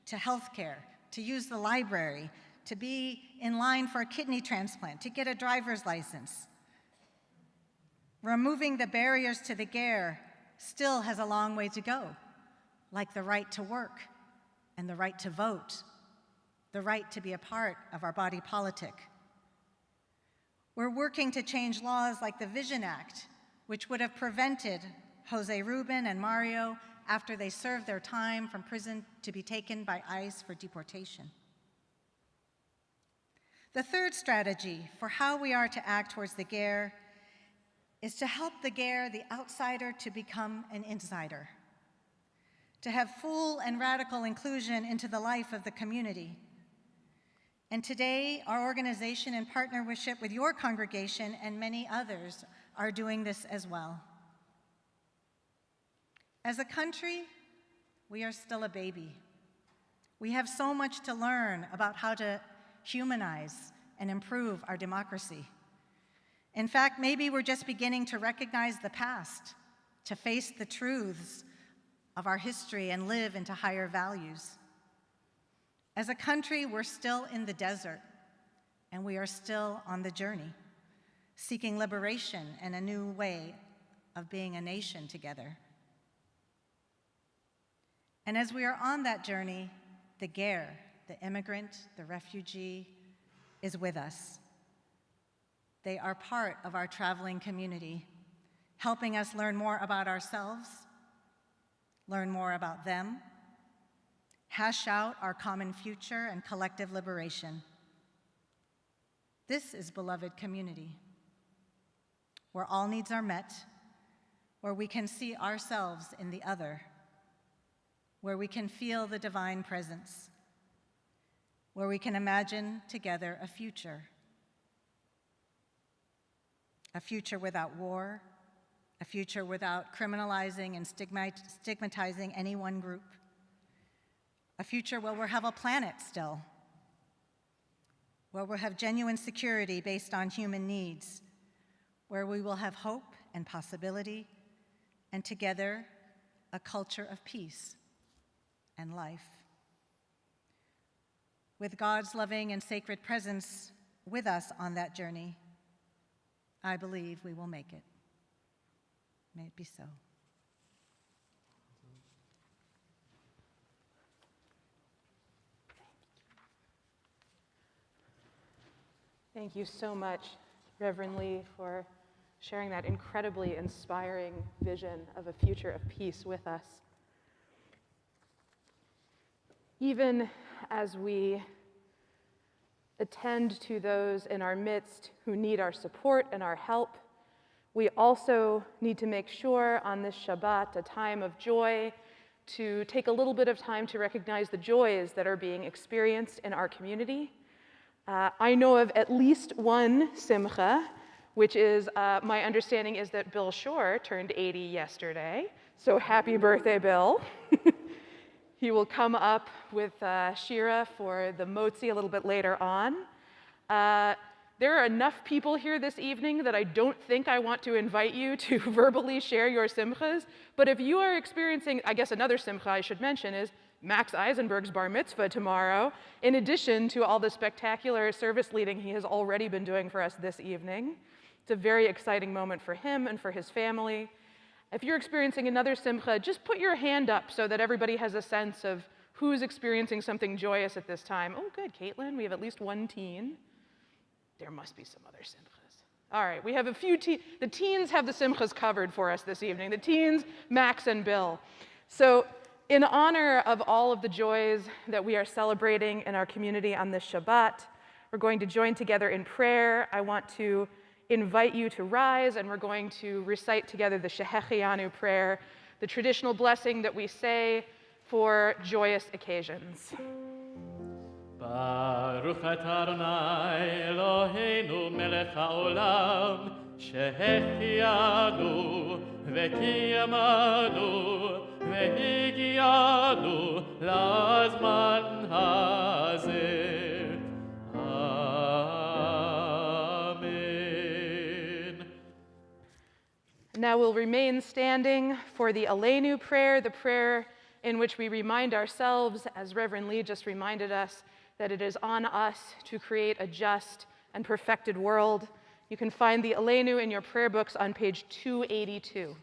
[SPEAKER 6] to healthcare, to use the library, to be in line for a kidney transplant, to get a driver's license. Removing the barriers to the ger still has a long way to go, like the right to work and the right to vote, the right to be a part of our body politic. We're working to change laws like the Vision Act, which would have prevented Jose Ruben and Mario, after they served their time from prison, to be taken by ICE for deportation. The third strategy for how we are to act towards the ger is to help the ger, the outsider, to become an insider, to have full and radical inclusion into the life of the community. And today, our organization, in partnership with your congregation and many others, are doing this as well. As a country, we are still a baby. We have so much to learn about how to humanize and improve our democracy. In fact, maybe we're just beginning to recognize the past, to face the truths of our history and live into higher values. As a country, we're still in the desert, and we are still on the journey, seeking liberation and a new way of being a nation together. And as we are on that journey, the ger, the immigrant, the refugee, is with us. They are part of our traveling community, helping us learn more about ourselves, learn more about them, hash out our common future and collective liberation. This is beloved community, where all needs are met, where we can see ourselves in the other, where we can feel the divine presence, where we can imagine together a future without war, a future without criminalizing and stigmatizing any one group, a future where we'll have a planet still, where we'll have genuine security based on human needs, where we will have hope and possibility, and together a culture of peace and life. With God's loving and sacred presence with us on that journey, I believe we will make it. May it be so.
[SPEAKER 5] Thank you so much, Reverend Lee, for sharing that incredibly inspiring vision of a future of peace with us. Even as we attend to those in our midst who need our support and our help, we also need to make sure on this Shabbat, a time of joy, to take a little bit of time to recognize the joys that are being experienced in our community. I know of at least one simcha, which is, my understanding is that Bill Shore turned 80 yesterday, so happy birthday, Bill. He will come up with Shira for the motzi a little bit later on. There are enough people here this evening that I don't think I want to invite you to verbally share your simchas, but if you are experiencing, I guess another simcha I should mention is Max Eisenberg's bar mitzvah tomorrow, in addition to all the spectacular service leading he has already been doing for us this evening. It's a very exciting moment for him and for his family. If you're experiencing another simcha, just put your hand up so that everybody has a sense of who's experiencing something joyous at this time. Oh, good, Caitlin, we have at least one teen. There must be some other simchas. All right, we have a few the teens have the simchas covered for us this evening. The teens, Max and Bill. So in honor of all of the joys that we are celebrating in our community on this Shabbat, we're going to join together in prayer. I want to invite you to rise, and we're going to recite together the Elenu Prayer, the traditional blessing that we say for joyous occasions.
[SPEAKER 1] Baruch atah Adonai Eloheinu melech haolam שהחיינו וקיימנו והגיענו לזמן הזה.
[SPEAKER 5] Now we'll remain standing for the Elenu Prayer, the prayer in which we remind ourselves, as Reverend Lee just reminded us, that it is on us to create a just and perfected world. You can find the Elenu in your prayer books on page 282.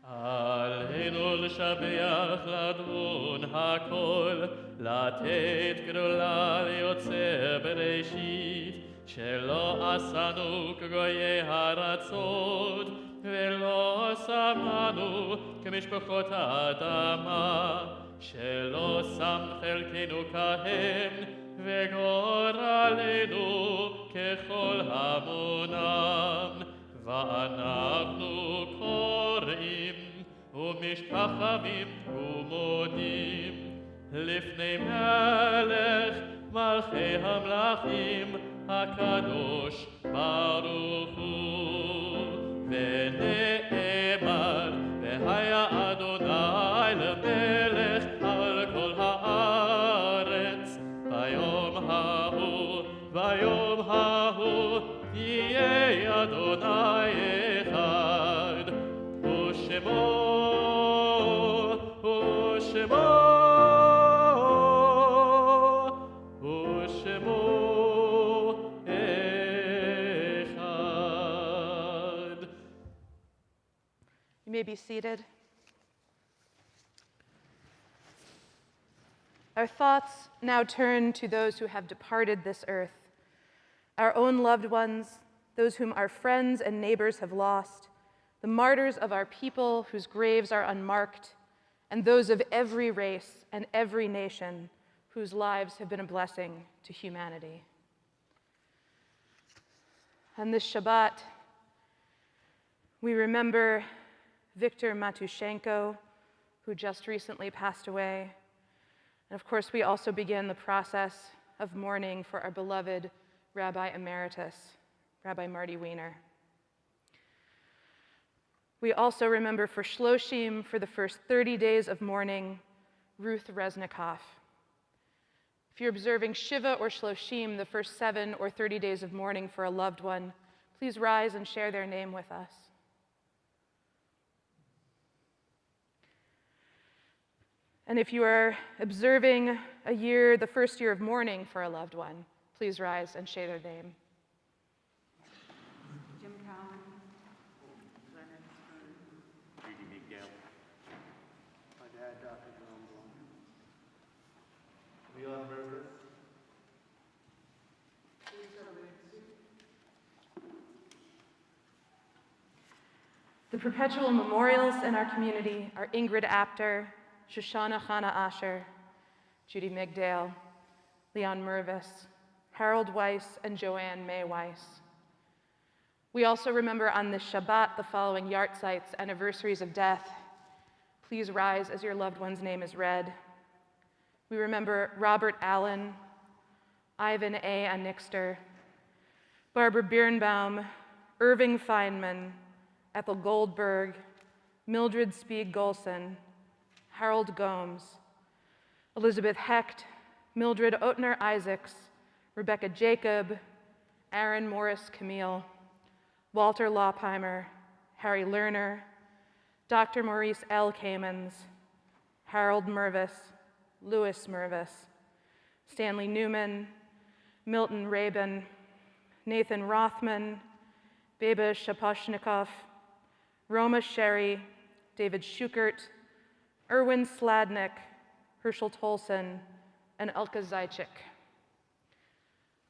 [SPEAKER 1] עלינו לשבח לדון הכל, לתת גדולה ליוצר בראשית, שלא עשנו כגויי הארצות, ולא שמנו כמשפחות האדמה, שלא שם חלקנו כהם, וגורלנו ככל המונם, ואנחנו קוראים ומשתחווים ומודים לפני מלך מלכי המלכים הקדוש ברוך הוא, ונאמר והיה אדוני למלך על כל הארץ ביום ההוא יהיה אדוני אחד ושמו
[SPEAKER 5] You may be seated. Our thoughts now turn to those who have departed this earth, our own loved ones, those whom our friends and neighbors have lost, the martyrs of our people whose graves are unmarked, and those of every race and every nation whose lives have been a blessing to humanity. On this Shabbat, we remember Viktor Matushenko, who just recently passed away. And of course, we also begin the process of mourning for our beloved Rabbi Emeritus, Rabbi Marty Wiener. We also remember for Shloshim, for the first 30 days of mourning, Ruth Reznikoff. If you're observing Shiva or Shloshim, the first 7 or 30 days of mourning for a loved one, please rise and share their name with us. And if you are observing the first year of mourning for a loved one, please rise and share their name.
[SPEAKER 7] Jim Cowan, Leonard Stern, Judy Miguel, my dad, Dr. Jerome Blum, Leon Burgess,
[SPEAKER 5] The perpetual memorials in our community are Ingrid Apter, Shoshana Chana Asher, Judy Migdale, Leon Mervis, Harold Weiss, and Joanne May Weiss. We also remember on this Shabbat the following yahrzeits, anniversaries of death. Please rise as your loved one's name is read. We remember Robert Allen, Ivan A. Annixter, Barbara Birnbaum, Irving Feynman, Ethel Goldberg, Mildred Spieg-Golson, Harold Gomes, Elizabeth Hecht, Mildred Oetner Isaacs, Rebecca Jacob, Aaron Morris Camille, Walter Loppheimer, Harry Lerner, Dr. Maurice L. Kamens, Harold Mervis, Louis Mervis, Stanley Newman, Milton Rabin, Nathan Rothman, Beba Shaposhnikov, Roma Sherry, David Schukert, Erwin Sladnick, Herschel Tolson, and Elka Zajcik.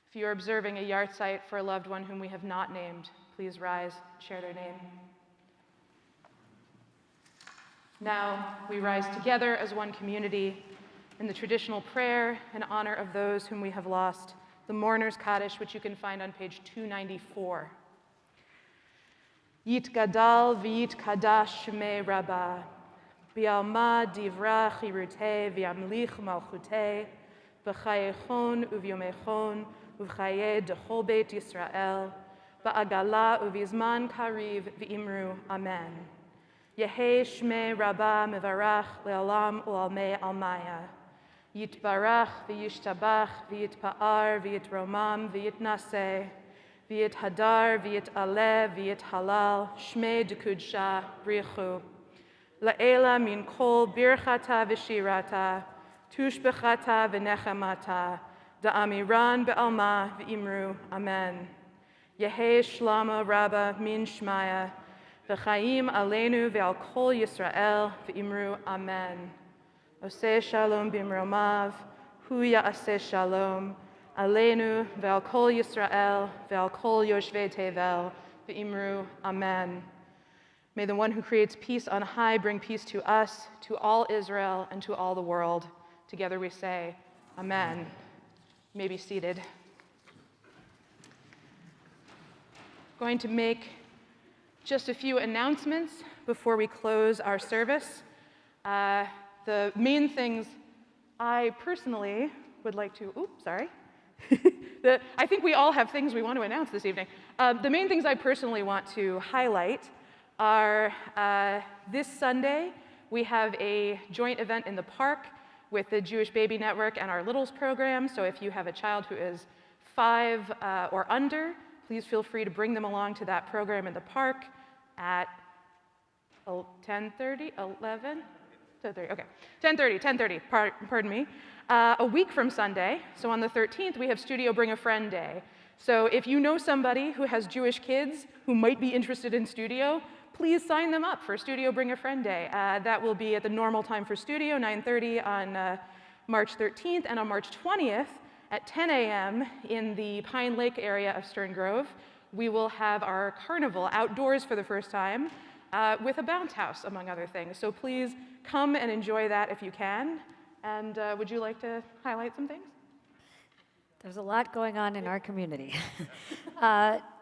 [SPEAKER 5] If you are observing a yahrzeit for a loved one whom we have not named, please rise, share their name. Now we rise together as one community in the traditional prayer in honor of those whom we have lost, the Mourner's Kaddish, which you can find on page 294. Yit gadal v'yit kadash shmei rabbah, bi'alma divra chirutei v'yamlich malchutei, v'chayechon uvyomechon uv'chayei dechol beit Yisrael, ba'agala uvizman kariv v'imru amen. Yehei shmei rabbah mevarach le'olam u'almei almaya. Yitbarach v'yishtabach v'yitpa'ar v'yitromam v'yitnaseh, v'yit hadar, v'yit aleh, v'yit halal, shmei dekudsha, brichu. La'ela min kol birchata v'shirata, tushbechata v'nechamata, da'amiran be'alma v'imru, amen. Yehei shlama rabba min shmaya, v'chaim alenu ve'al kol Yisrael, v'imru, amen. Oseh shalom bimromav, hu ya'aseh shalom, Alenu ve'al kol Yisrael ve'al kol yoshvei tevel ve'imru amen. May the one who creates peace on high bring peace to us, to all Israel, and to all the world. Together we say, amen. You may be seated. Going to make just a few announcements before we close our service. The main things I personally would like to, I think we all have things we want to announce this evening. The main things I personally want to highlight are this Sunday, we have a joint event in the park with the Jewish Baby Network and our Littles program. So if you have a child who is 5 or under, please feel free to bring them along to that program in the park at 10:30, 11? 10:30, okay. 10:30, pardon me. A week from Sunday, so on the 13th, we have Studio Bring a Friend Day. So if you know somebody who has Jewish kids who might be interested in Studio, please sign them up for Studio Bring a Friend Day. That will be at the normal time for Studio, 9:30 on March 13th, and on March 20th at 10 a.m. in the Pine Lake area of Stern Grove, we will have our carnival outdoors for the first time with a bounce house, among other things. So please come and enjoy that if you can. And would you like to highlight some things?
[SPEAKER 2] There's a lot going on in our community.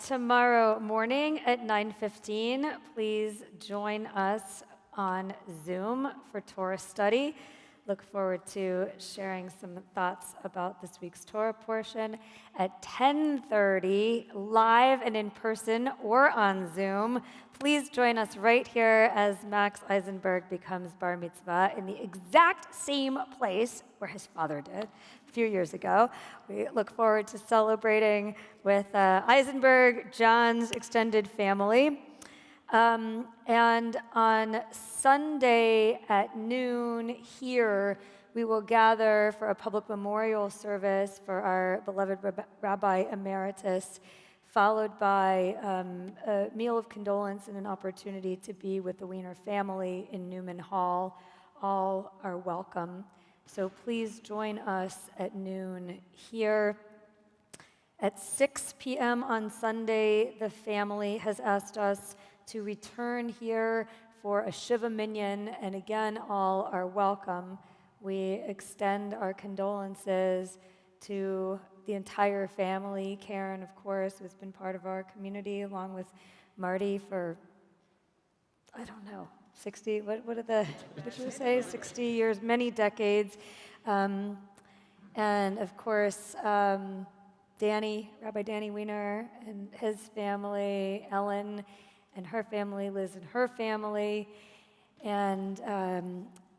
[SPEAKER 2] Tomorrow morning at 9:15, please join us on Zoom for Torah study. Look forward to sharing some thoughts about this week's Torah portion. At 10:30, live and in person or on Zoom, please join us right here as Max Eisenberg becomes bar mitzvah in the exact same place where his father did a few years ago. We look forward to celebrating with Eisenberg, John's extended family. And on Sunday at noon here, we will gather for a public memorial service for our beloved Rabbi Emeritus, followed by a meal of condolence and an opportunity to be with the Wiener family in Newman Hall. All are welcome. So please join us at noon here. At 6 p.m. on Sunday, the family has asked us to return here for a Shiva Minyan, and again, all are welcome. We extend our condolences to the entire family. Karen, of course, who's been part of our community, along with Marty for, 60, what did you say, 60 years, many decades. And of course, Danny, Rabbi Danny Wiener and his family, Ellen and her family, Liz and her family, and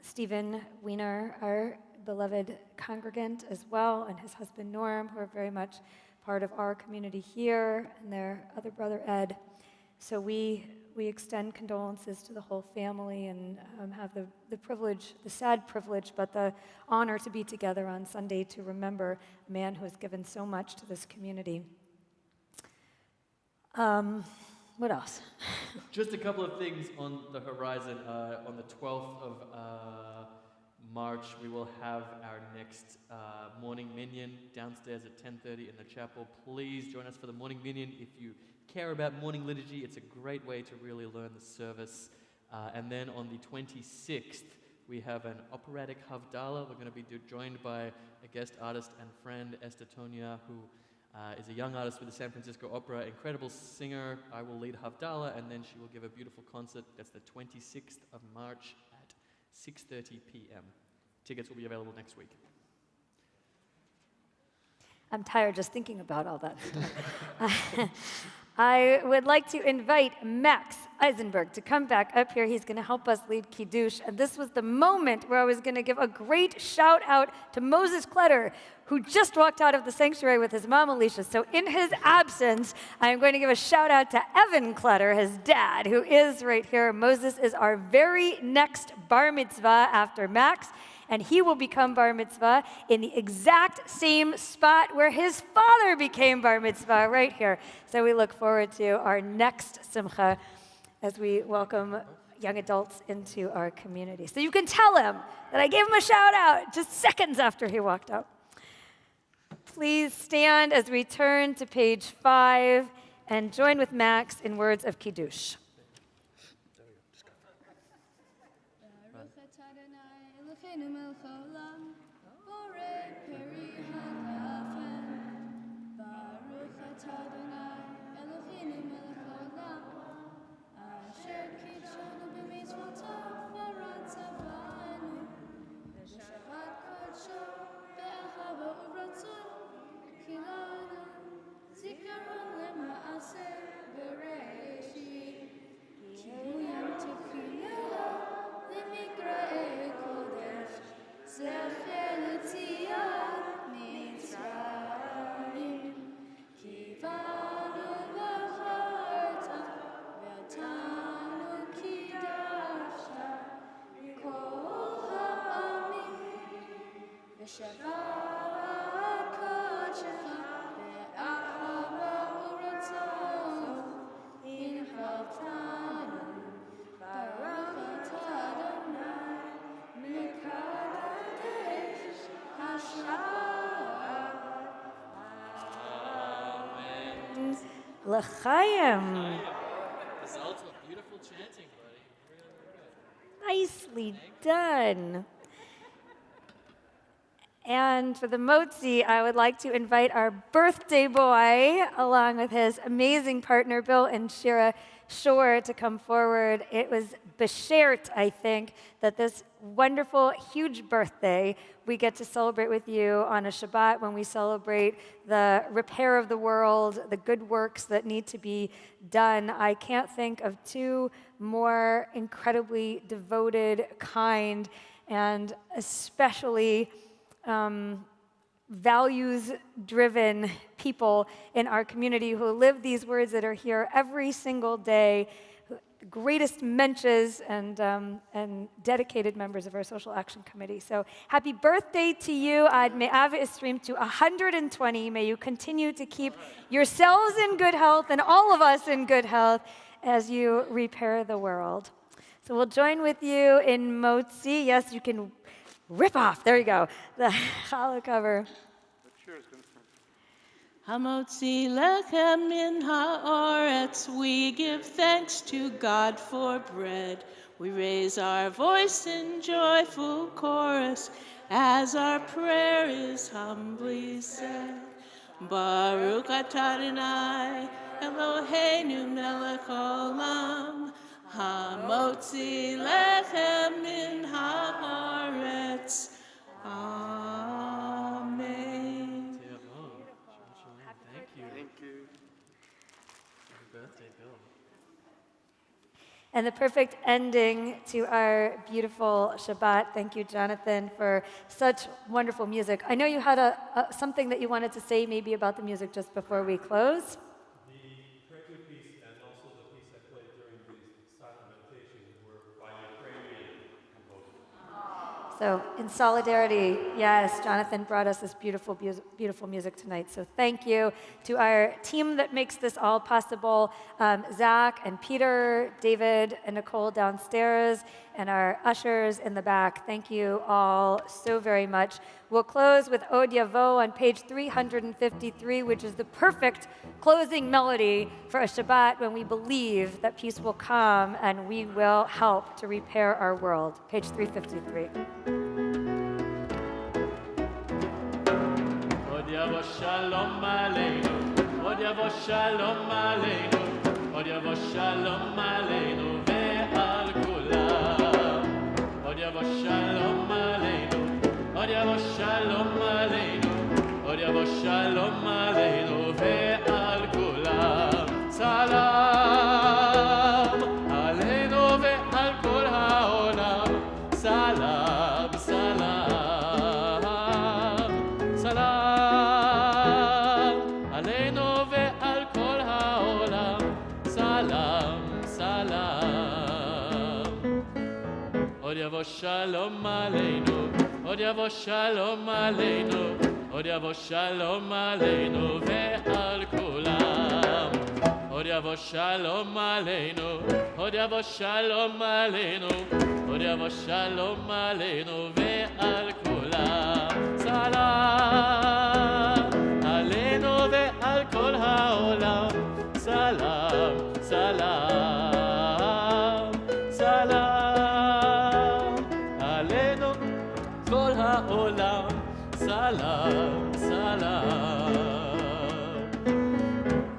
[SPEAKER 2] Stephen Wiener, our beloved congregant as well, and his husband Norm, who are very much part of our community here, and their other brother Ed. So we extend condolences to the whole family and have the privilege, the sad privilege, but the honor to be together on Sunday to remember a man who has given so much to this community. What else?
[SPEAKER 1] Just a couple of things on the horizon. On the 12th of March, we will have our next morning minyan downstairs at 10:30 in the chapel. Please join us for the morning minyan. If you care about morning liturgy, it's a great way to really learn the service. And then on the 26th, we have an operatic Havdalah. We're going to be joined by a guest artist and friend, Esther Tonia, who is a young artist with the San Francisco Opera, incredible singer. I will lead Havdalah, and then she will give a beautiful concert. That's the 26th of March at 6:30 p.m. Tickets will be available next week.
[SPEAKER 2] I'm tired just thinking about all that stuff. I would like to invite Max Eisenberg to come back up here. He's going to help us lead Kiddush. And this was the moment where I was going to give a great shout out to Moses Kletter, who just walked out of the sanctuary with his mom, Alicia. So in his absence, I am going to give a shout out to Evan Kletter, his dad, who is right here. Moses is our very next bar mitzvah after Max, and he will become bar mitzvah in the exact same spot where his father became bar mitzvah, right here. So we look forward to our next simcha as we welcome young adults into our community. So you can tell him that I gave him a shout out just seconds after he walked out. Please stand as we turn to page 5 and join with Max in words of Kiddush. L'chaim.
[SPEAKER 1] Results of beautiful chanting, buddy.
[SPEAKER 2] Nicely done. And for the motzi, I would like to invite our birthday boy, along with his amazing partner, Bill and Shira Shore, to come forward. It was beshert, I think, that this wonderful, huge birthday we get to celebrate with you on a Shabbat when we celebrate the repair of the world, the good works that need to be done. I can't think of two more incredibly devoted, kind, and especially values-driven people in our community who live these words that are here every single day. greatest mensches and dedicated members of our Social Action Committee. So happy birthday to you. May Ava Isrim to 120. May you continue to keep yourselves in good health and all of us in good health as you repair the world. So we'll join with you in Motzi. Yes, you can rip off, there you go, the challah cover.
[SPEAKER 8] Hamotzi lechem min haaretz, we give thanks to God for bread. We raise our voice in joyful chorus as our prayer is humbly said. Baruch atah Adonai Eloheinu melech olam, hamotzi lechem min haaretz. Amen.
[SPEAKER 1] Thank you. Happy birthday, Bill.
[SPEAKER 2] And the perfect ending to our beautiful Shabbat. Thank you, Jonathan, for such wonderful music. I know you had something that you wanted to say maybe about the music just before we close.
[SPEAKER 9] The Prelude piece and also the piece I played during the silent meditation were by Ukrainian composers.
[SPEAKER 2] So in solidarity, yes, Jonathan brought us this beautiful, beautiful music tonight. So thank you to our team that makes this all possible, Zach and Peter, David and Nicole downstairs, and our ushers in the back. Thank you all so very much. We'll close with Od Yavo on page 353, which is the perfect closing melody for a Shabbat when we believe that peace will come and we will help to repair our world. Page 353.
[SPEAKER 1] Od Yavo Shalom Aleinu, Od Yavo Shalom Aleinu, Od Yavo Shalom Aleinu ve'al kulam. Od Yavo Shalom Aleinu, Od Yavo Shalom Aleinu, Od Yavo Shalom Aleinu ve'al kulam. Salam Aleinu ve'al kol ha'olam. Salam, salam, salam Aleinu ve'al kol ha'olam. Salam, salam. Od Yavo Shalom Aleinu, Od Yavo Shalom Aleinu, Od Yavo Shalom Aleinu ve'al kulam. Od Yavo Shalom Aleinu, Od Yavo Shalom Aleinu, Od Yavo Shalom Aleinu ve'al kulam. Salam Aleinu ve'al kol ha'olam. Salam, salam, salam Aleinu kol ha'olam. Salam, salam.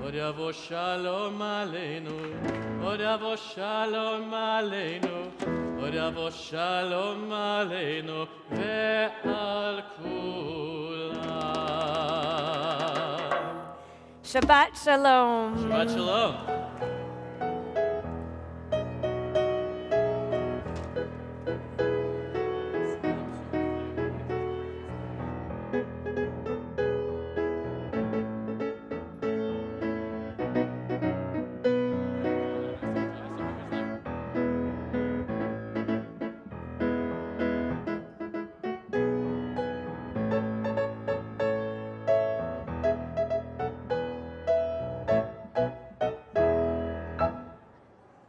[SPEAKER 1] Od Yavo Shalom Aleinu, Od Yavo Shalom Aleinu, Od Yavo Shalom Aleinu ve'al kulam.
[SPEAKER 2] Shabbat Shalom.
[SPEAKER 1] Shabbat Shalom.